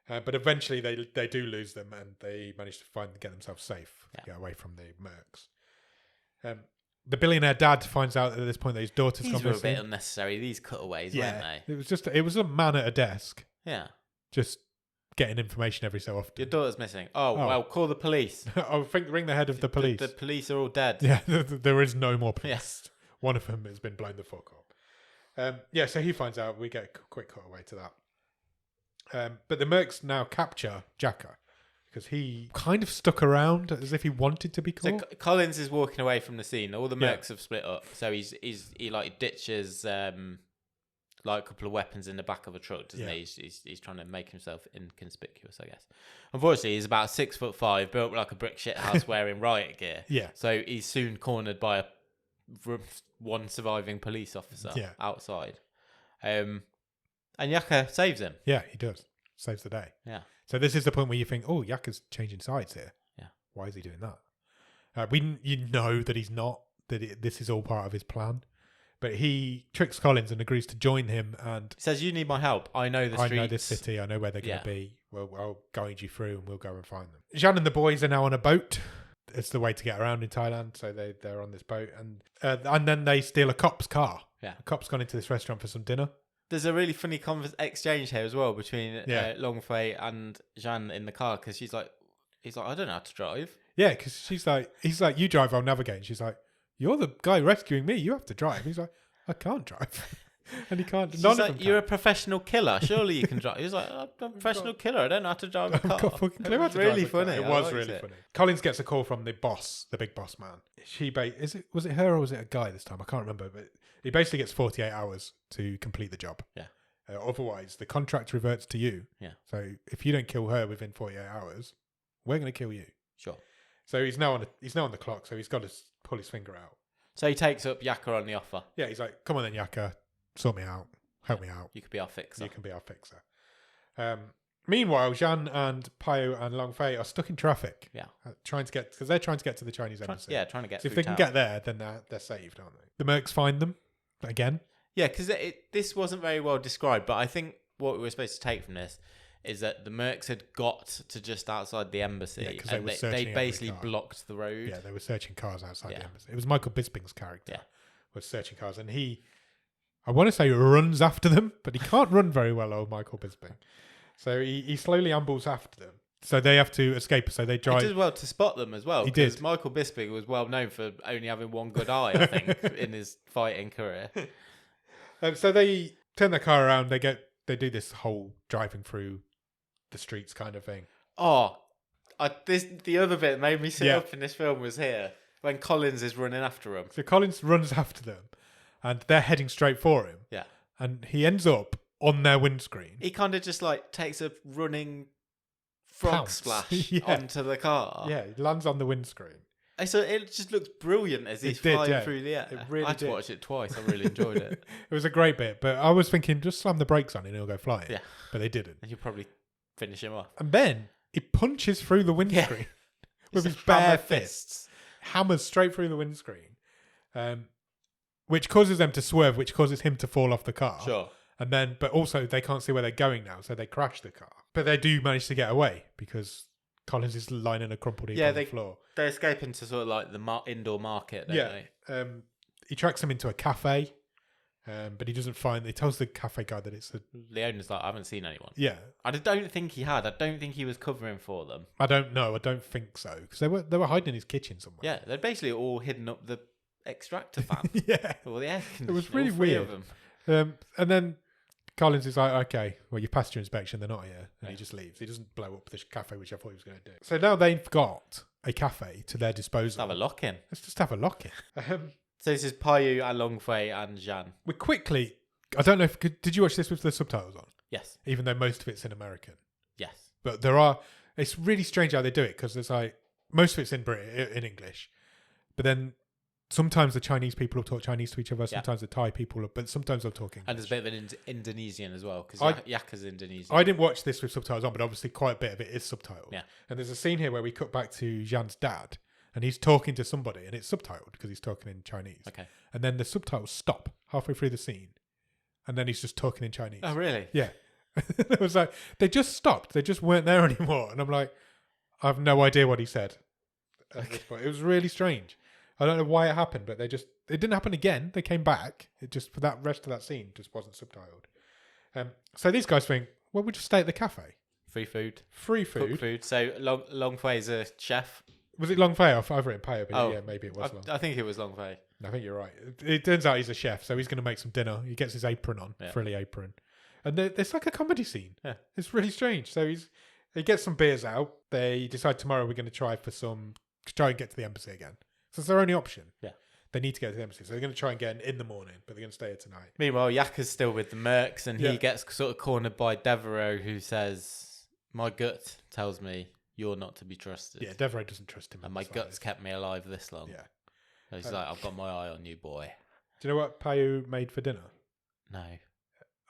But eventually they do lose them, and they manage to get themselves safe, get away from the mercs. The billionaire dad finds out at this point that his daughter's gone missing. These were a bit unnecessary, these cutaways, weren't they? It was a man at a desk. Yeah. Just getting information every so often. Your daughter's missing. Oh. Well, call the police. Ring the head of the police. The police are all dead. Yeah, there is no more police. Yes. One of them has been blown the fuck up. So he finds out. We get a quick cutaway to that. But the mercs now capture Jaka. Because he kind of stuck around as if he wanted to be caught. So Collins is walking away from the scene. All the mercs have split up. So he like ditches like a couple of weapons in the back of a truck, doesn't he? He's trying to make himself inconspicuous, I guess. Unfortunately, he's about 6'5", built like a brick shit house, wearing riot gear. Yeah. So he's soon cornered by one surviving police officer outside. And Yaka saves him. Yeah, he does. Saves the day. Yeah. So this is the point where you think, oh, Yaka's changing sides here. Yeah. Why is he doing that? You know that he's not, this is all part of his plan. But he tricks Collins and agrees to join him and... He says, you need my help. I know the streets. I know this city. I know where they're going to be. Well, I'll guide you through and we'll go and find them. Zhan and the boys are now on a boat. It's the way to get around in Thailand. So they're on this boat. And then they steal a cop's car. Yeah. A cop's gone into this restaurant for some dinner. There's a really funny exchange here as well between Long Fei and Zhan in the car because he's like, I don't know how to drive. Yeah, because he's like, you drive, I'll navigate. And she's like, you're the guy rescuing me. You have to drive. He's like, I can't drive. And he can't. She's None of like, them you're a can. professional killer. Surely you can drive. He was like, I'm a professional killer. I don't know how to drive a I've car. got a fucking clue how to Really drive a car. funny. It I was liked really it. funny. Collins gets a call from the boss, the big boss man. Was it her or was it a guy this time? I can't remember. But he basically gets 48 hours to complete the job. Yeah. Otherwise, the contract reverts to you. Yeah. So if you don't kill her within 48 hours, we're going to kill you. Sure. So he's now on the clock. So he's got to pull his finger out. So he takes up Yaka on the offer. Yeah, he's like, "Come on then, Yaka, sort me out, help me out. You could be our fixer. You can be our fixer." Meanwhile, Zhan and Pio and Long Fei are stuck in traffic. Yeah. Because they're trying to get to the Chinese embassy. Trying to get So if through they can town. get there, then they're saved, aren't they? The Mercs find them again. Yeah, because this wasn't very well described, but I think what we were supposed to take from this is that the Mercs had got to just outside the embassy, 'cause they and were they searching every basically car. blocked the road. Yeah, they were searching cars outside Yeah. the embassy. It was Michael Bisping's character Yeah. was searching cars, and I want to say runs after them, but he can't run very well, old Michael Bisping. So he slowly ambles after them. So they have to escape. So they He drive. did well to spot them as well. He Because did. Michael Bisping was well known for only having one good eye, I think, in his fighting career. So they turn their car around. They do this whole driving through the streets kind of thing. Oh, the other bit that made me sit Yeah. up in this film was here when Collins is running after him. So Collins runs after them, and they're heading straight for him. Yeah. And he ends up on their windscreen. He kind of just like takes a running frog Pounce. splash Yeah. onto the car. Yeah, he lands on the windscreen. So it just looks brilliant as he's It did, flying yeah. through the air. It really I had to did. watch it twice. I really enjoyed it. It was a great bit, but I was thinking just slam the brakes on and he'll go flying. Yeah. But they didn't. And you'll probably finish him off. And then he punches through the windscreen with his Just bare hammer fists. Hammers straight through the windscreen. Which causes them to swerve, which causes him to fall off the car. Sure. And then, but also they can't see where they're going now, so they crash the car. But they do manage to get away because Collins is lying in a crumpled heap on the floor. They escape into sort of like the indoor market, don't they? He tracks them into a cafe, but he doesn't find. He tells the cafe guy that it's a. The owner's like, I haven't seen anyone. Yeah, I don't think he had. I don't think he was covering for them. I don't know. I don't think so because they were hiding in his kitchen somewhere. Yeah, they're basically all hidden up the extractor fan. Yeah, Or the air conditioner. it was really all three weird. of them. And then Collins is like, okay, well, you passed your inspection. They're not here, and Yeah. he just leaves. He doesn't blow up the cafe, which I thought he was going to do. So now they've got a cafe to their disposal. Let's have a lock in. Let's just have a lock in. So this is Payu and Longfei and Zhan. We quickly. I don't know if did you watch this with the subtitles on? Yes. Even though most of it's in American, Yes. but there are. It's really strange how they do it because there's like most of it's in in English, but then sometimes the Chinese people will talk Chinese to each other. Sometimes the Thai people, but sometimes they'll talk English. And there's a bit of an Indonesian as well, because Yaka's Indonesian. I didn't watch this with subtitles on, but obviously quite a bit of it is subtitled. Yeah. And there's a scene here where we cut back to Zhan's dad, and he's talking to somebody, and it's subtitled because he's talking in Chinese. Okay. And then the subtitles stop halfway through the scene, and then he's just talking in Chinese. Oh, really? Yeah. It was like, they just stopped. They just weren't there anymore. And I'm like, I have no idea what he said at this point. It was really strange. I don't know why it happened, but it didn't happen again. They came back. It just, for that rest of that scene, just wasn't subtitled. So these guys think, well, we'll just stay at the cafe. Free food. Free Cooked food. food. So Longfei's a chef. Was it Long Fei? I've written Payo, but yeah, maybe it was Long. I think it was Longfei. I think you're right. It turns out he's a chef, so he's going to make some dinner. He gets his apron on, frilly apron. And there's like a comedy scene. Yeah. It's really strange. So he gets some beers out. They decide tomorrow we're going to try and get to the embassy again. So it's their only option. Yeah. They need to get to the embassy. So they're going to try and get in the morning, but they're going to stay here tonight. Meanwhile, Yaka's still with the Mercs, and Yeah. he gets sort of cornered by Devereaux, who says, "My gut tells me you're not to be trusted." Yeah, Devereaux doesn't trust him. And my guts kept me alive this long. Yeah. So he's like, I've got my eye on you, boy. Do you know what Payu made for dinner? No.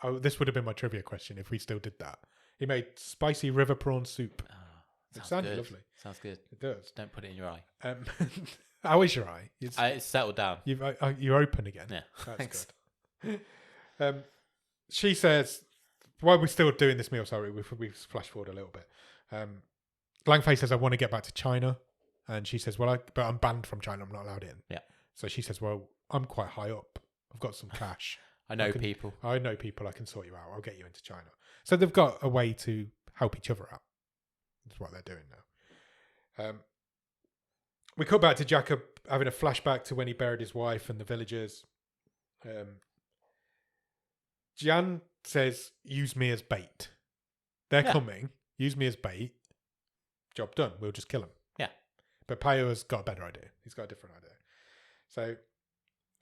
Oh, this would have been my trivia question if we still did that. He made spicy river prawn soup. Oh, It sounded good. lovely. Sounds good. It does. Don't put it in your eye. How is your eye? It's settled down. You're open again. Yeah. That's Thanks. good. She says, while we're still doing this meal, sorry, we flash forward a little bit. Langfei says, I want to get back to China. And she says, but I'm banned from China. I'm not allowed in. Yeah. So she says, well, I'm quite high up. I've got some cash. I know people. I know people. I can sort you out. I'll get you into China. So they've got a way to help each other out. That's what they're doing now. We cut back to Jacob having a flashback to when he buried his wife and the villagers. Jan says, use me as bait. They're coming. Use me as bait. Job done. We'll just kill him. Yeah. But Payo has got a better idea. He's got a different idea. So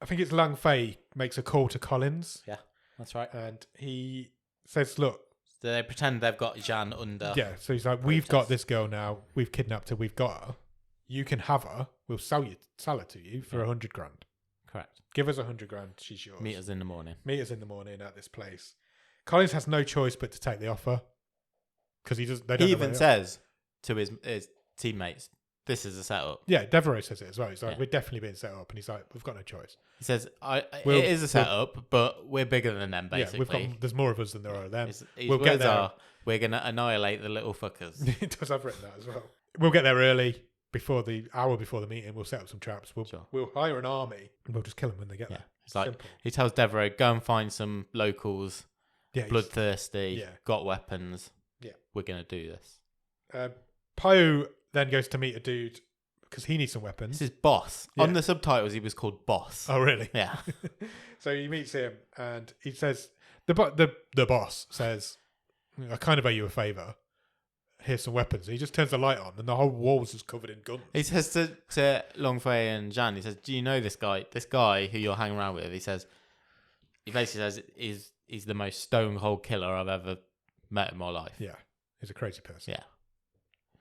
I think it's Lang Fei makes a call to Collins. Yeah, that's right. And he says, look. So they pretend they've got Jan under. Yeah, so he's like, we've got this girl now. We've kidnapped her. We've got her. You can have her. We'll sell her to you for 100 grand. Correct. Give us 100 grand. She's yours. Meet us in the morning. Meet us in the morning at this place. Collins has no choice but to take the offer because he even says to his teammates, "This is a setup." Yeah, Devereaux says it as well. He's like, "We're definitely being set up," and he's like, "We've got no choice." He says, "It is a setup, but we're bigger than them. Basically, there's more of us than there are of them. We'll get there. We're gonna annihilate the little fuckers." He does have written that as well. We'll get there early. Before the meeting, we'll set up some traps. We'll hire an army and we'll just kill them when they get there. It's like simple. He tells Devereaux, go and find some locals, bloodthirsty, got weapons. Yeah, we're gonna do this. Payo then goes to meet a dude because he needs some weapons. This is Boss. Yeah. On the subtitles, he was called Boss. Oh, really? Yeah. So he meets him and he says, the boss says, I kind of owe you a favour. Here's some weapons. He just turns the light on and the whole wall's just covered in guns. He says to Long Fei and Jan, he says, do you know this guy? This guy who you're hanging around with, he basically says he's the most stone cold killer I've ever met in my life. Yeah. He's a crazy person. Yeah.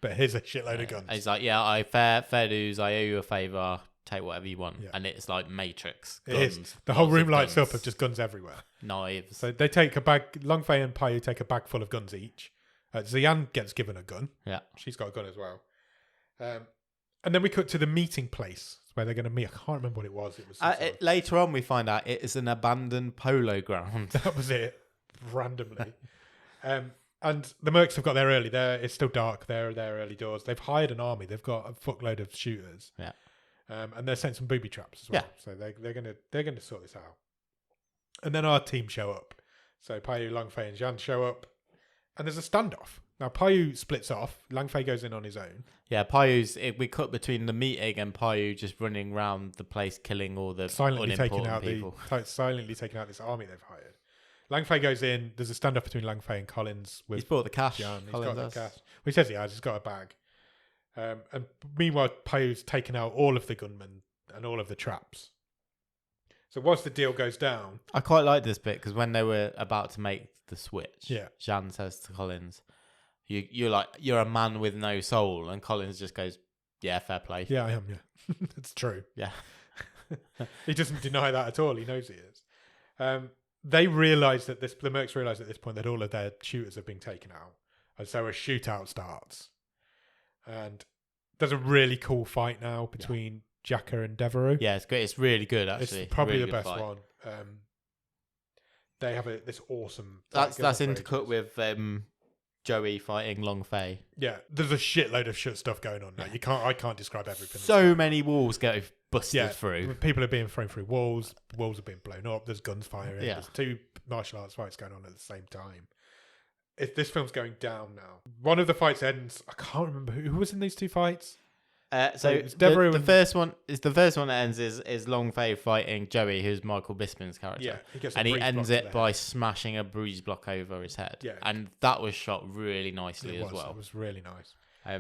But here's a shitload of guns. And he's like, yeah, fair dues, I owe you a favour, take whatever you want. Yeah. And it's like Matrix. Guns, it is. The whole room lights up of just guns everywhere. Knives. So they take a bag, Long Fei and Payo take a bag full of guns each. Xian gets given a gun. Yeah. She's got a gun as well. And then we cut to the meeting place where they're going to meet. I can't remember what it was. It was later on we find out it is an abandoned polo ground. That was it. Randomly. And the Mercs have got there early. It's still dark. They're there early doors. They've hired an army. They've got a fuckload of shooters. Yeah. And they're sent some booby traps as well. Yeah. So they're gonna sort this out. And then our team show up. So Payo, Lang Fei, and Xian show up. And there's a standoff. Now, Payo splits off. Lang Fei goes in on his own. Yeah, we cut between the meeting and Payo just running around the place, killing all the silently taking out people. Silently taking out this army they've hired. Lang Fei goes in. There's a standoff between Lang Fei and Collins. He's brought the cash. Jan. He's got the cash. Well, he says he has. He's got a bag. And meanwhile, Payo's taken out all of the gunmen and all of the traps. So once the deal goes down... I quite like this bit because when they were about to make the switch, yeah. Jan says to Collins, you're a man with no soul, and Collins just goes, yeah, fair play. Yeah, I am, yeah. It's true. Yeah. He doesn't deny that at all. He knows he is. They realise that the Mercs realise at this point that all of their shooters have been taken out. And so a shootout starts. And there's a really cool fight now between Jaka and Devereaux. Yeah, it's great. It's really good, actually. It's probably really the best fight. one. They have this awesome... That's intercut with Joey fighting Long Fei. Yeah, there's a shitload of shit stuff going on now. I can't describe everything. So many walls get busted through. People are being thrown through walls. Walls are being blown up. There's guns firing. Yeah. There's two martial arts fights going on at the same time. This film's going down now. One of the fights ends. I can't remember who was in these two fights. So it's the first one that ends is Long Fei fighting Joey, who's Michael Bisping's character. Yeah, he ends it by smashing a breeze block over his head. Yeah, and that was shot really nicely as well. It was really nice.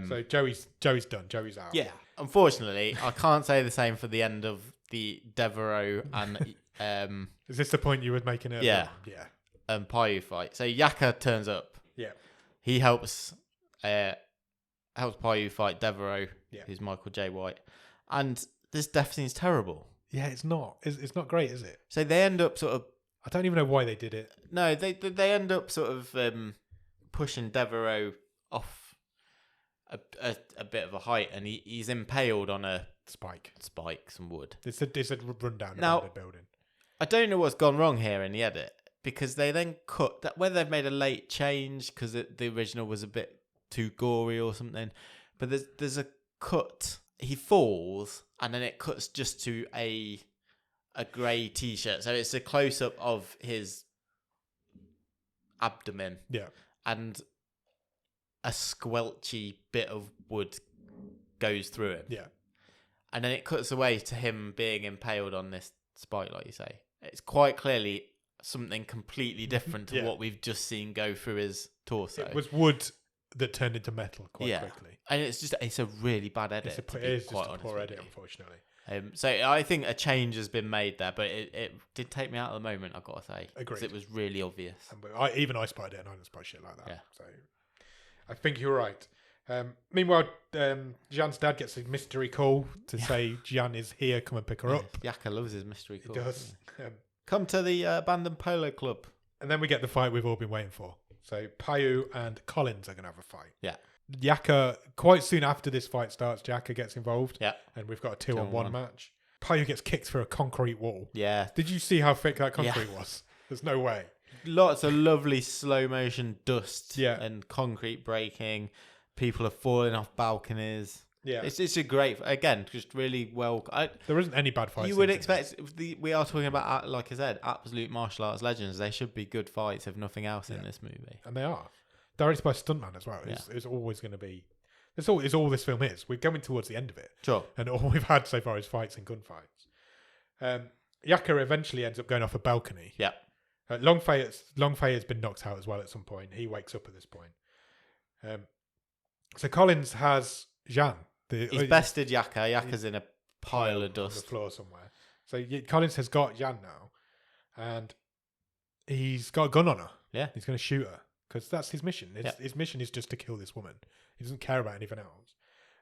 So Joey's done. Joey's out. Yeah. Unfortunately, I can't say the same for the end of the Devereaux and. Is this the point you were making earlier? Yeah. Yeah. Payo fight. So Jaka turns up. Yeah. He helps Payo fight Devereaux, who's Michael J. White. And this death scene's terrible. Yeah, it's not. It's not great, is it? So they end up sort of... I don't even know why they did it. No, they end up sort of pushing Devereaux off a bit of a height, and he's impaled on a... Spike, some wood. It's a rundown of the building. I don't know what's gone wrong here in the edit, because they then cut... whether they've made a late change, because the original was a bit too gory or something, but there's a cut. He falls and then it cuts just to a grey t-shirt, so it's a close-up of his abdomen, and a squelchy bit of wood goes through him, and then it cuts away to him being impaled on this spike, like you say. It's quite clearly something completely different to what we've just seen go through his torso. It was wood that turned into metal quite quickly. And it's a really bad edit. It is just a poor edit, unfortunately. So I think a change has been made there, but it did take me out of the moment, I've got to say. Agreed. Because it was really obvious. And even I spotted it, and I didn't spot shit like that. Yeah. So I think you're right. Meanwhile, Jan's dad gets a mystery call to say Jan is here, come and pick her up. Yaka loves his mystery call. He does. Come to the abandoned polo club. And then we get the fight we've all been waiting for. So Payu and Collins are going to have a fight. Yeah. Yaka, quite soon after this fight starts, Yaka gets involved. Yeah. And we've got a 2-on-1 match. Payu gets kicked through a concrete wall. Yeah. Did you see how thick that concrete was? There's no way. Lots of lovely slow motion dust and concrete breaking. People are falling off balconies. Yeah. It's a great, again, just really well. There isn't any bad fights. You would expect, we are talking about, like I said, absolute martial arts legends. They should be good fights, if nothing else, in this movie. And they are. Directed by a stuntman as well. It's always going to be. It's all this film is. We're going towards the end of it. Sure. And all we've had so far is fights and gunfights. Yaka eventually ends up going off a balcony. Yeah. Longfei has been knocked out as well at some point. He wakes up at this point. So Collins has Jan. He's bested Yaka. Yaka's in a pile of dust on the floor somewhere. So Collins has got Jan now, and he's got a gun on her. Yeah. He's going to shoot her because that's his mission. His mission is just to kill this woman. He doesn't care about anything else.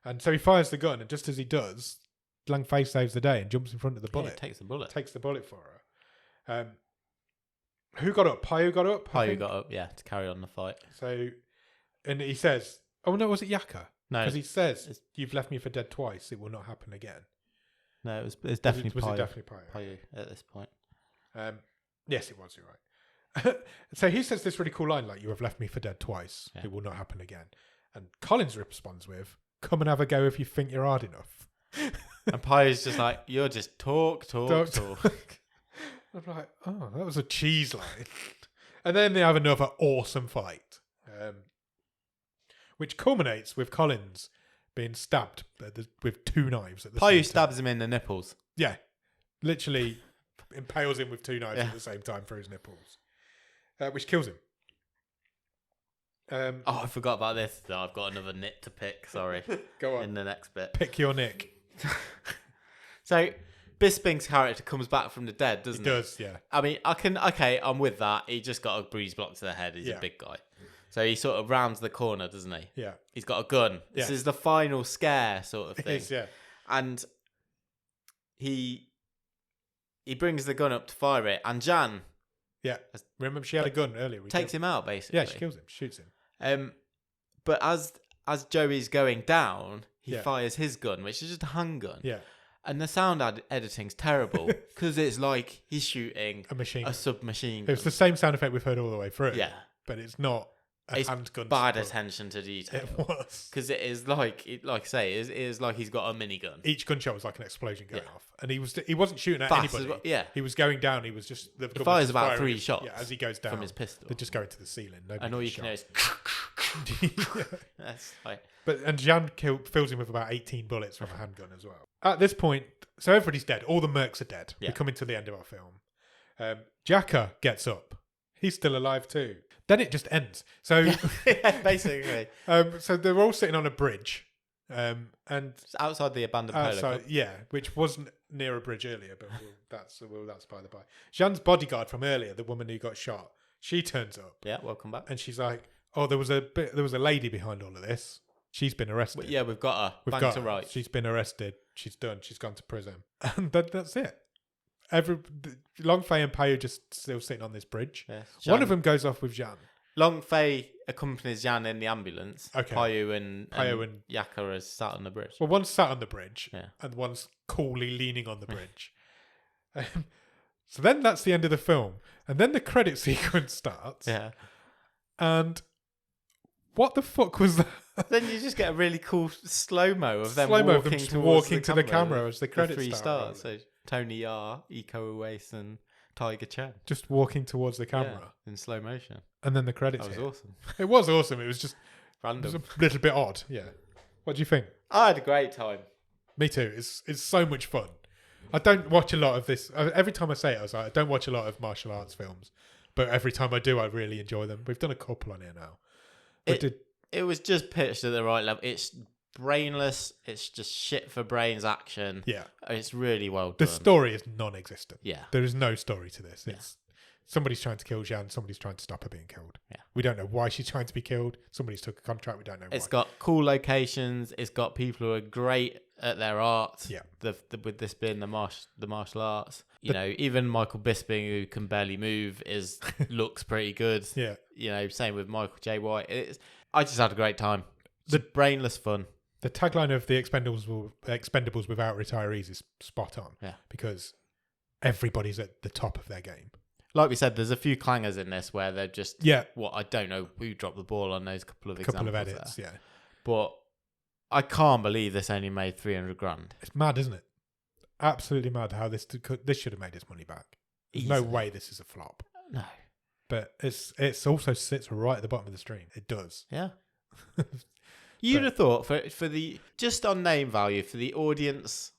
And so he fires the gun, and just as he does, Longfei saves the day and jumps in front of the bullet. Takes the bullet. Takes the bullet for her. Who got up? Payu got up? Payu got up, to carry on the fight. So, and he says, oh no, was it Yaka? No. Because he says, you've left me for dead twice. It will not happen again. No, it was definitely Payu. Was it definitely Payu at this point? Yes, it was. You're right. So he says this really cool line, like, you have left me for dead twice. Yeah. It will not happen again. And Collins responds with, come and have a go if you think you're hard enough. And Payu's just like, you're just talk. I'm like, oh, that was a cheese line. And then they have another awesome fight, which culminates with Collins being stabbed with 2 knives at the same time. Payu stabs him in the nipples. Yeah. Literally impales him with 2 knives at the same time through his nipples, which kills him. I forgot about this. No, I've got another nit to pick. Sorry. Go on. In the next bit. Pick your nick. So, Bisping's character comes back from the dead, doesn't he? He does, yeah. I mean, I'm with that. He just got a bruise block to the head. He's a big guy. So he sort of rounds the corner, doesn't he? Yeah. He's got a gun. This is the final scare sort of thing. It is, yeah. And he brings the gun up to fire it, and Jan... Yeah. Remember, she had a gun earlier. Takes him out, basically. Yeah, she kills him. Shoots him. But as Joey's going down, he fires his gun, which is just a handgun. Yeah. And the sound editing's terrible because it's like he's shooting a submachine gun. It's the same sound effect we've heard all the way through. Yeah. But it's not a handgun. Bad attention to detail. It was. Because it is like I say, it is like he's got a minigun. Each gunshot was like an explosion going off. And he wasn't shooting at anybody. Well. Yeah. He was going down. He was just... The fires about 3 shots. Yeah, as he goes down. From his pistol. They're just going to the ceiling. And all you can hear is... That's like... And Jan fills him with about 18 bullets from a handgun as well. At this point, so everybody's dead. All the mercs are dead. Yeah. We're coming to the end of our film. Jaka gets up. He's still alive too. Then it just ends. So basically. So they're all sitting on a bridge. And it's outside the abandoned polo club. Yeah, which wasn't near a bridge earlier, but that's by the by. Jan's bodyguard from earlier, the woman who got shot, she turns up. Yeah, welcome back. And she's like, "Oh, there was a lady behind all of this. She's been arrested. Yeah, we've got her. To right. She's been arrested. She's done. She's gone to prison. And that's it. Longfei and Payu just still sitting on this bridge. Yeah, one of them goes off with Jan. Longfei accompanies Jan in the ambulance. Okay. Payu and Yaka are sat on the bridge. Well, one's sat on the bridge, and one's coolly leaning on the bridge. So then that's the end of the film, and then the credit sequence starts. Yeah. And what the fuck was that? Then you just get a really cool slow-mo of them walking to the camera as the credits start. So Tony Jaa, Iko Uwais, and Tiger Chen. Just walking towards the camera. In slow motion. And then the credits That was awesome. It was awesome. It was just random. It was a little bit odd. Yeah. What do you think? I had a great time. Me too. It's so much fun. I don't watch a lot of this. Every time I say it, I was like, I don't watch a lot of martial arts films, but every time I do, I really enjoy them. We've done a couple on here now. It was just pitched at the right level. It's brainless. It's just shit for brains action. Yeah. It's really well done. The story is non-existent. Yeah. There is no story to this. It's somebody's trying to kill Jan. Somebody's trying to stop her being killed. Yeah. We don't know why she's trying to be killed. Somebody's took a contract. We don't know why. It's got cool locations. It's got people who are great at their art. Yeah. With this being the martial arts. You know, even Michael Bisping, who can barely move, looks pretty good. Yeah. You know, same with Michael J. White. I just had a great time. The brainless fun. The tagline of the Expendables without retirees is spot on. Yeah. Because everybody's at the top of their game. Like we said, there's a few clangers in this where they're just... Yeah. I don't know who dropped the ball on those couple of edits, there. yeah. But I can't believe this only made 300 grand. It's mad, isn't it? Absolutely mad how this should have made its money back. There's no way this is a flop. No. But it's also sits right at the bottom of the stream. It does. Yeah. You'd have thought for the just on name value for the audience,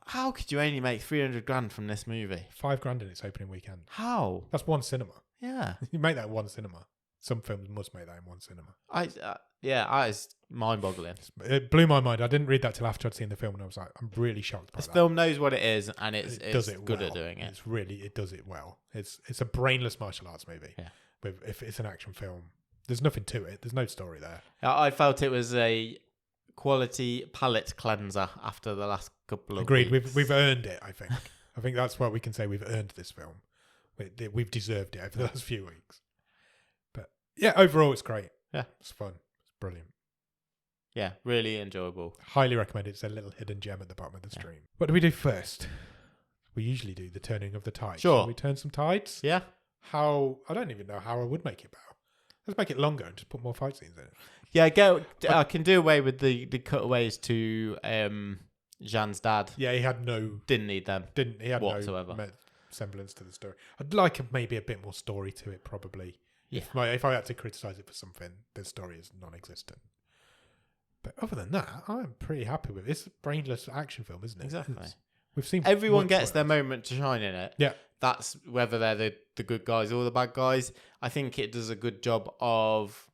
how could you only make 300 grand from this movie? $5,000 in its opening weekend. How? That's one cinema. Yeah. You make that in one cinema. Some films must make that in one cinema. That is mind-boggling. It blew my mind. I didn't read that till after I'd seen the film, and I was like, I'm really shocked by this that. film knows what it is, and it does it good well. at doing it. It does it well. It's a brainless martial arts movie. Yeah. If it's an action film, there's nothing to it. There's no story there. I felt it was a quality palate cleanser after the last couple of Agreed. weeks. We've earned it, I think. I think that's what we can say. We've earned this film. We've deserved it over the last few weeks. But yeah, overall, it's great. Yeah. It's fun. It's brilliant. Yeah, really enjoyable. Highly recommend it. It's a little hidden gem at the bottom of the stream. What do we do first? We usually do the turning of the tides. Sure. Shall we turn some tides? Yeah. I don't even know how I would make it better. Let's make it longer and just put more fight scenes in it. Yeah, I can do away with the cutaways to Jean's dad. Yeah, he had no... Didn't need them. He had whatsoever. no semblance to the story. I'd like maybe a bit more story to it, probably. Yeah. If I had to criticise it for something, the story is non-existent. But other than that, I'm pretty happy with it. It's a brainless action film, isn't it? Exactly. We've seen everyone gets their moment to shine in it. Yeah. That's whether they're the good guys or the bad guys. I think it does a good job of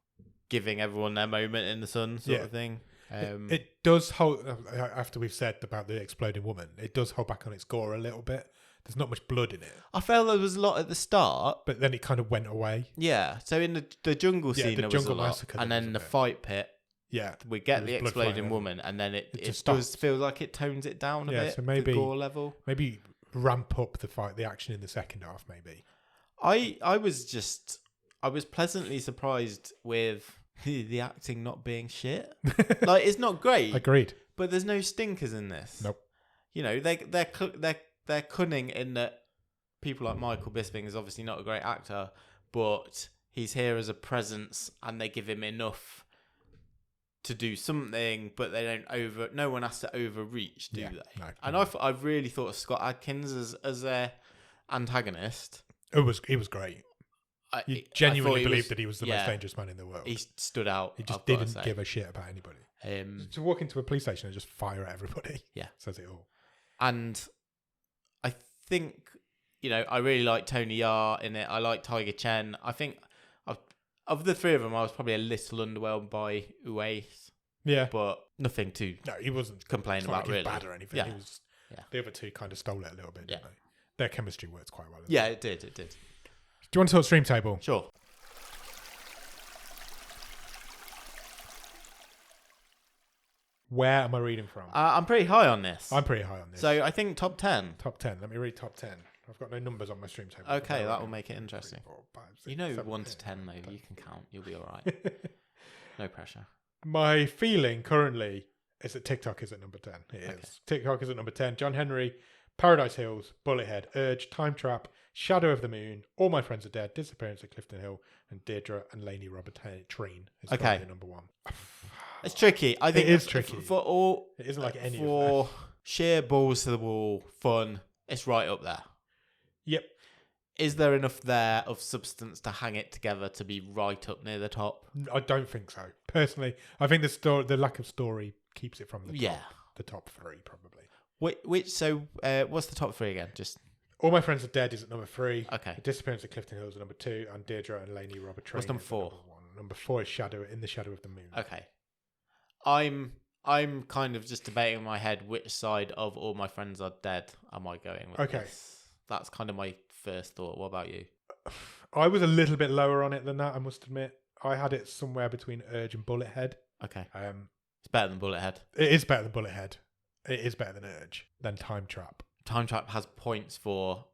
giving everyone their moment in the sun sort of thing. It does hold, after we've said about the exploding woman, it does hold back on its gore a little bit. There's not much blood in it. I felt there was a lot at the start. But then it kind of went away. Yeah. So in the jungle scene, there was a lot. Massacre, and then the fight pit. Yeah. We get the exploding woman, and then it does feel like it tones it down a bit. So maybe the gore level. Maybe ramp up the action in the second half, maybe. I was pleasantly surprised with the acting not being shit. Like, it's not great. Agreed. But there's no stinkers in this. Nope. You know, they're cunning in that people like Michael Bisping is obviously not a great actor, but he's here as a presence, and they give him enough to do something, but they don't no one has to overreach, do they? No, and I really thought of Scott Adkins as their antagonist. He was great. You genuinely believed that he was the most dangerous man in the world. He stood out. He just didn't give a shit about anybody. To walk into a police station and just fire at everybody. Yeah. Says it all. And I think, I really like Tony Jaa in it. I like Tiger Chen. I think of the three of them, I was probably a little underwhelmed by Uwais. Yeah. But nothing to he wasn't complain about, really. Bad or anything. Yeah. The other two kind of stole it a little bit, didn't they? Their chemistry works quite well. Yeah, it did. Do you want to talk stream table? Sure. Where am I reading from? I'm pretty high on this. I'm pretty high on this. So I think top 10. Top 10. Let me read top 10. I've got no numbers on my stream table. Okay, that will make it interesting. 3, 4, 5, 6, 1 to 10, though. You can count. You'll be all right. No pressure. My feeling currently is that TikTok is at number 10. It is. TikTok is at number 10. John Henry, Paradise Hills, Bullethead, Urge, Time Trap, Shadow of the Moon, All My Friends Are Dead, Disappearance at Clifton Hill, and Deirdre and Laney Robert Treen is currently number 1. It's tricky. I think it is tricky. For all, it isn't like any for of them. Sheer balls to the wall, fun, it's right up there. Yep. Is there enough there of substance to hang it together to be right up near the top? I don't think so. Personally, I think the lack of story keeps it from the top 3, probably. What's the top 3 again? Just All My Friends Are Dead is at number 3. okay. The Disappearance of Clifton Hills is number 2, and Deirdre and Lainey Robert Train. What's number 4? Number 1. Number 4 is In the Shadow of the Moon. Okay. I'm kind of just debating in my head which side of All My Friends Are Dead am I going with. Okay. This. That's kind of my first thought. What about you? I was a little bit lower on it than that, I must admit. I had it somewhere between Urge and Bullethead. Okay. It's better than Bullethead. It is better than Bullethead. It is better than Urge. Than Time Trap. Time Trap has points for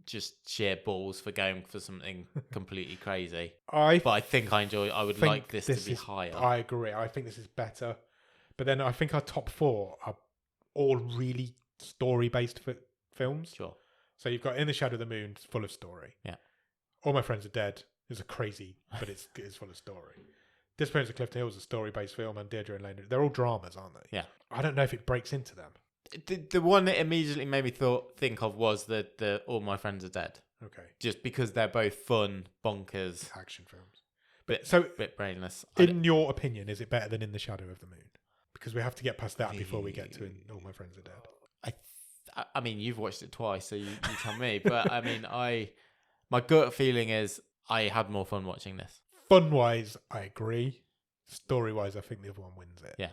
just sheer balls for going for something completely crazy. But I think I would like this to be higher. I agree. I think this is better. But then I think our top 4 are all really story-based films. Sure. So you've got In the Shadow of the Moon, it's full of story. Yeah. All My Friends Are Dead is a crazy, but it's full of story. Disappearance of Clifton Hills is a story-based film, and Deirdre and Lane, they're all dramas, aren't they? Yeah. I don't know if it breaks into them. The one that immediately made me think of was the All My Friends Are Dead. Okay. Just because they're both fun, bonkers, action films. Bit brainless. In your opinion, is it better than In the Shadow of the Moon? Because we have to get past that before we get to All My Friends Are Dead. I mean, you've watched it twice, so you tell me. But I mean, my gut feeling is I had more fun watching this. Fun-wise, I agree. Story-wise, I think the other one wins it. Yeah.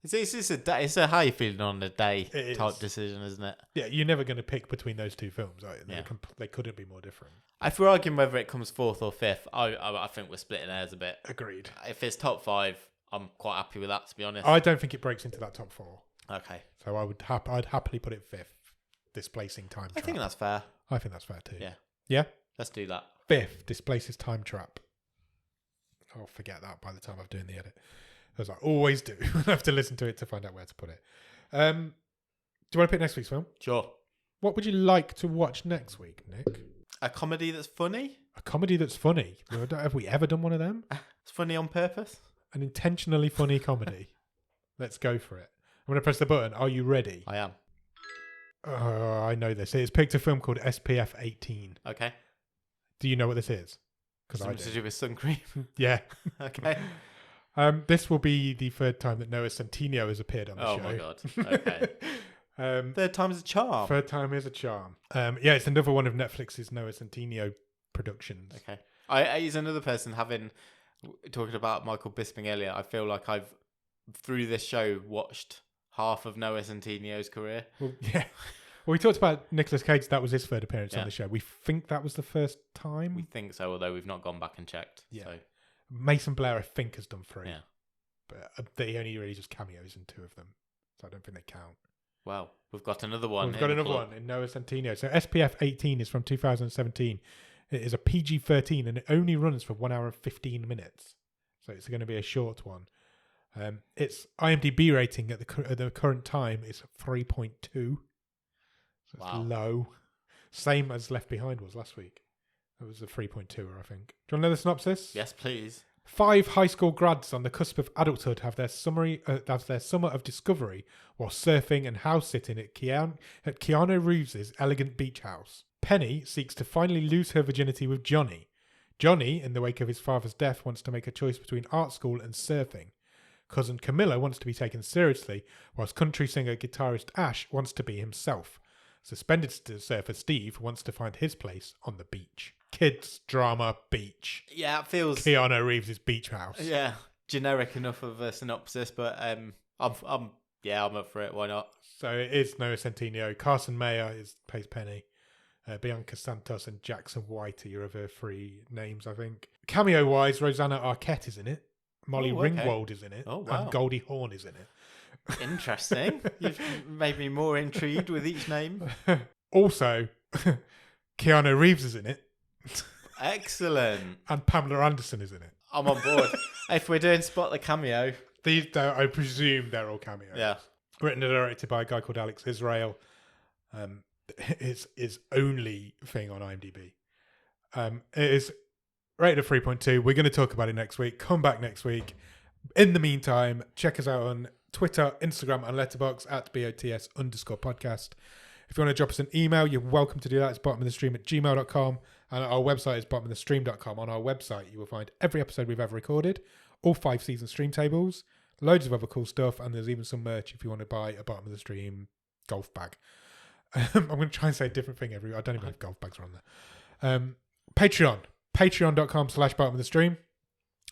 It's a how you feeling on the day It type is. decision, isn't it? Yeah, you're never going to pick between those two films, are you? Yeah. They couldn't be more different. If we're arguing whether it comes 4th or 5th, I think we're splitting hairs a bit. Agreed. If it's top 5, I'm quite happy with that, to be honest. I don't think it breaks into that top 4. Okay. So I'd happily put it 5th, displacing Time Trap. I think that's fair. I think that's fair too. Yeah. Yeah? Let's do that. 5th, displaces Time Trap. I'll forget that by the time I'm doing the edit. As I always do. I have to listen to it to find out where to put it. Do you want to pick next week's film? Sure. What would you like to watch next week, Nick? A comedy that's funny? A comedy that's funny. Have we ever done one of them? It's funny on purpose? An intentionally funny comedy. Let's go for it. I'm going to press the button. Are you ready? I am. I know this. It's picked a film called SPF 18. Okay. Do you know what this is? Because I Something to do. do with sun cream? Yeah. Okay. This will be the 3rd time that Noah Centineo has appeared on the show. Oh my god. Okay. 3rd time's a charm. 3rd time is a charm. Yeah, it's another one of Netflix's Noah Centineo productions. Okay. He's another person talking about Michael Bisping earlier. I feel like I've, through this show, watched half of Noah Centineo's career. Well, yeah. Well, we talked about Nicolas Cage. That was his 3rd appearance on the show. We think that was the first time. We think so, although we've not gone back and checked. Yeah. So. Mason Blair, I think, has done 3. Yeah. But they only really just cameos in 2 of them. So I don't think they count. Well, we've got another one. We've got another one in Noah Centineo. So SPF 18 is from 2017. It is a PG-13 and it only runs for 1 hour and 15 minutes. So it's going to be a short one. Its IMDb rating at the current time is 3.2. So it's low. Same as Left Behind was last week. It was a 3.2er, I think. Do you want to know the synopsis? Yes, please. 5 high school grads on the cusp of adulthood have their summer of discovery while surfing and house sitting at Keanu Reeves' elegant beach house. Penny seeks to finally lose her virginity with Johnny. Johnny, in the wake of his father's death, wants to make a choice between art school and surfing. Cousin Camilla wants to be taken seriously, whilst country singer-guitarist Ash wants to be himself. Suspended surfer Steve wants to find his place on the beach. Kids drama beach. Yeah, it feels Keanu Reeves' beach house. Yeah, generic enough of a synopsis, but I'm up for it. Why not? So it is Noah Centineo. Carson Mayer plays Penny. Bianca Santos and Jackson White are your other 3 names, I think. Cameo wise, Rosanna Arquette is in it. Molly Ringwald is in it. Oh, wow. And Goldie Hawn is in it. Interesting. You've made me more intrigued with each name. Also, Keanu Reeves is in it. Excellent. And Pamela Anderson is in it. I'm on board. If we're doing Spot the Cameo. I presume they're all cameos. Yeah. Written and directed by a guy called Alex Israel. It's his only thing on IMDb. It is rated at 3.2. We're going to talk about it next week. Come back next week. In the meantime, check us out on Twitter, Instagram, and Letterboxd at BOTS_podcast. If you want to drop us an email, you're welcome to do that. It's bottomofthestream@gmail.com. And our website is bottomofthestream.com. On our website, you will find every episode we've ever recorded, all 5 season stream tables, loads of other cool stuff, and there's even some merch if you want to buy a Bottom of the Stream golf bag. I'm going to try and say a different thing I don't even know if golf bags are on there. Patreon. Patreon.com/bottom of the stream.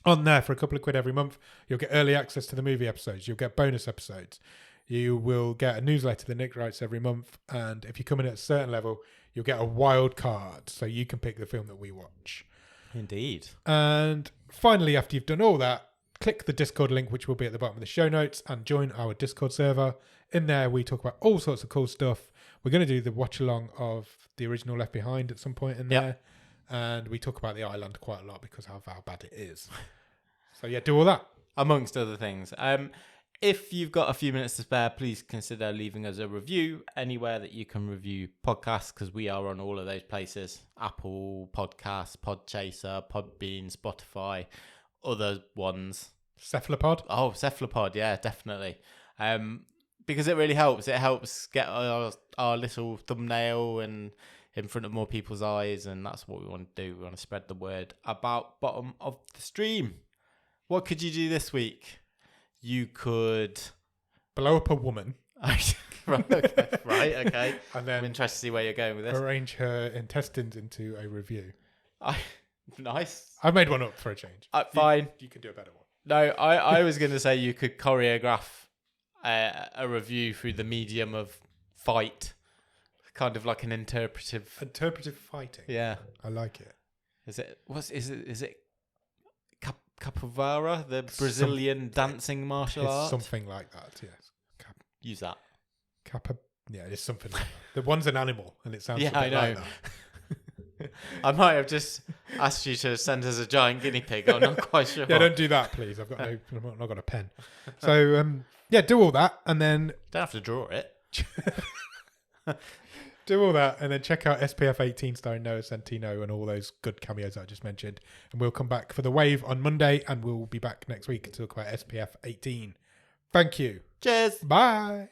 On there for a couple of quid every month, you'll get early access to the movie episodes. You'll get bonus episodes. You will get a newsletter that Nick writes every month. And if you come in at a certain level, you'll get a wild card. So you can pick the film that we watch. Indeed. And finally, after you've done all that, click the Discord link, which will be at the bottom of the show notes, and join our Discord server. In there, we talk about all sorts of cool stuff. We're going to do the watch along of the original Left Behind at some point in there. And we talk about the island quite a lot because of how bad it is. So yeah, do all that. Amongst other things. If you've got a few minutes to spare, please consider leaving us a review anywhere that you can review podcasts, because we are on all of those places. Apple Podcasts, Podchaser, Podbean, Spotify, other ones. Cephalopod? Oh, Cephalopod, yeah, definitely. Because it really helps. It helps get our little thumbnail and in front of more people's eyes, and that's what we want to do. We want to spread the word about Bottom of the Stream. What could you do this week? You could blow up a woman. right, okay. And then I'm interested to see where you're going with this. Arrange her intestines into a review. Nice. I made one up for a change. Fine. You can do a better one. No, I was going to say you could choreograph a review through the medium of fight. Kind of like an interpretive fighting. Yeah, I like it. Is it capoeira, the Brazilian dancing martial art? Something like that. Yes. Use that. Yeah, it's something like that. The one's an animal, and it sounds. Yeah, I know. like that. I might have just asked you to send us a giant guinea pig. I'm not quite sure. Yeah, don't do that, please. I've not got a pen. So yeah, do all that, and then don't have to draw it. Do all that, and then check out SPF 18 starring Noah Centino and all those good cameos that I just mentioned. And we'll come back for The Wave on Monday, and we'll be back next week to talk about SPF 18. Thank you. Cheers. Bye.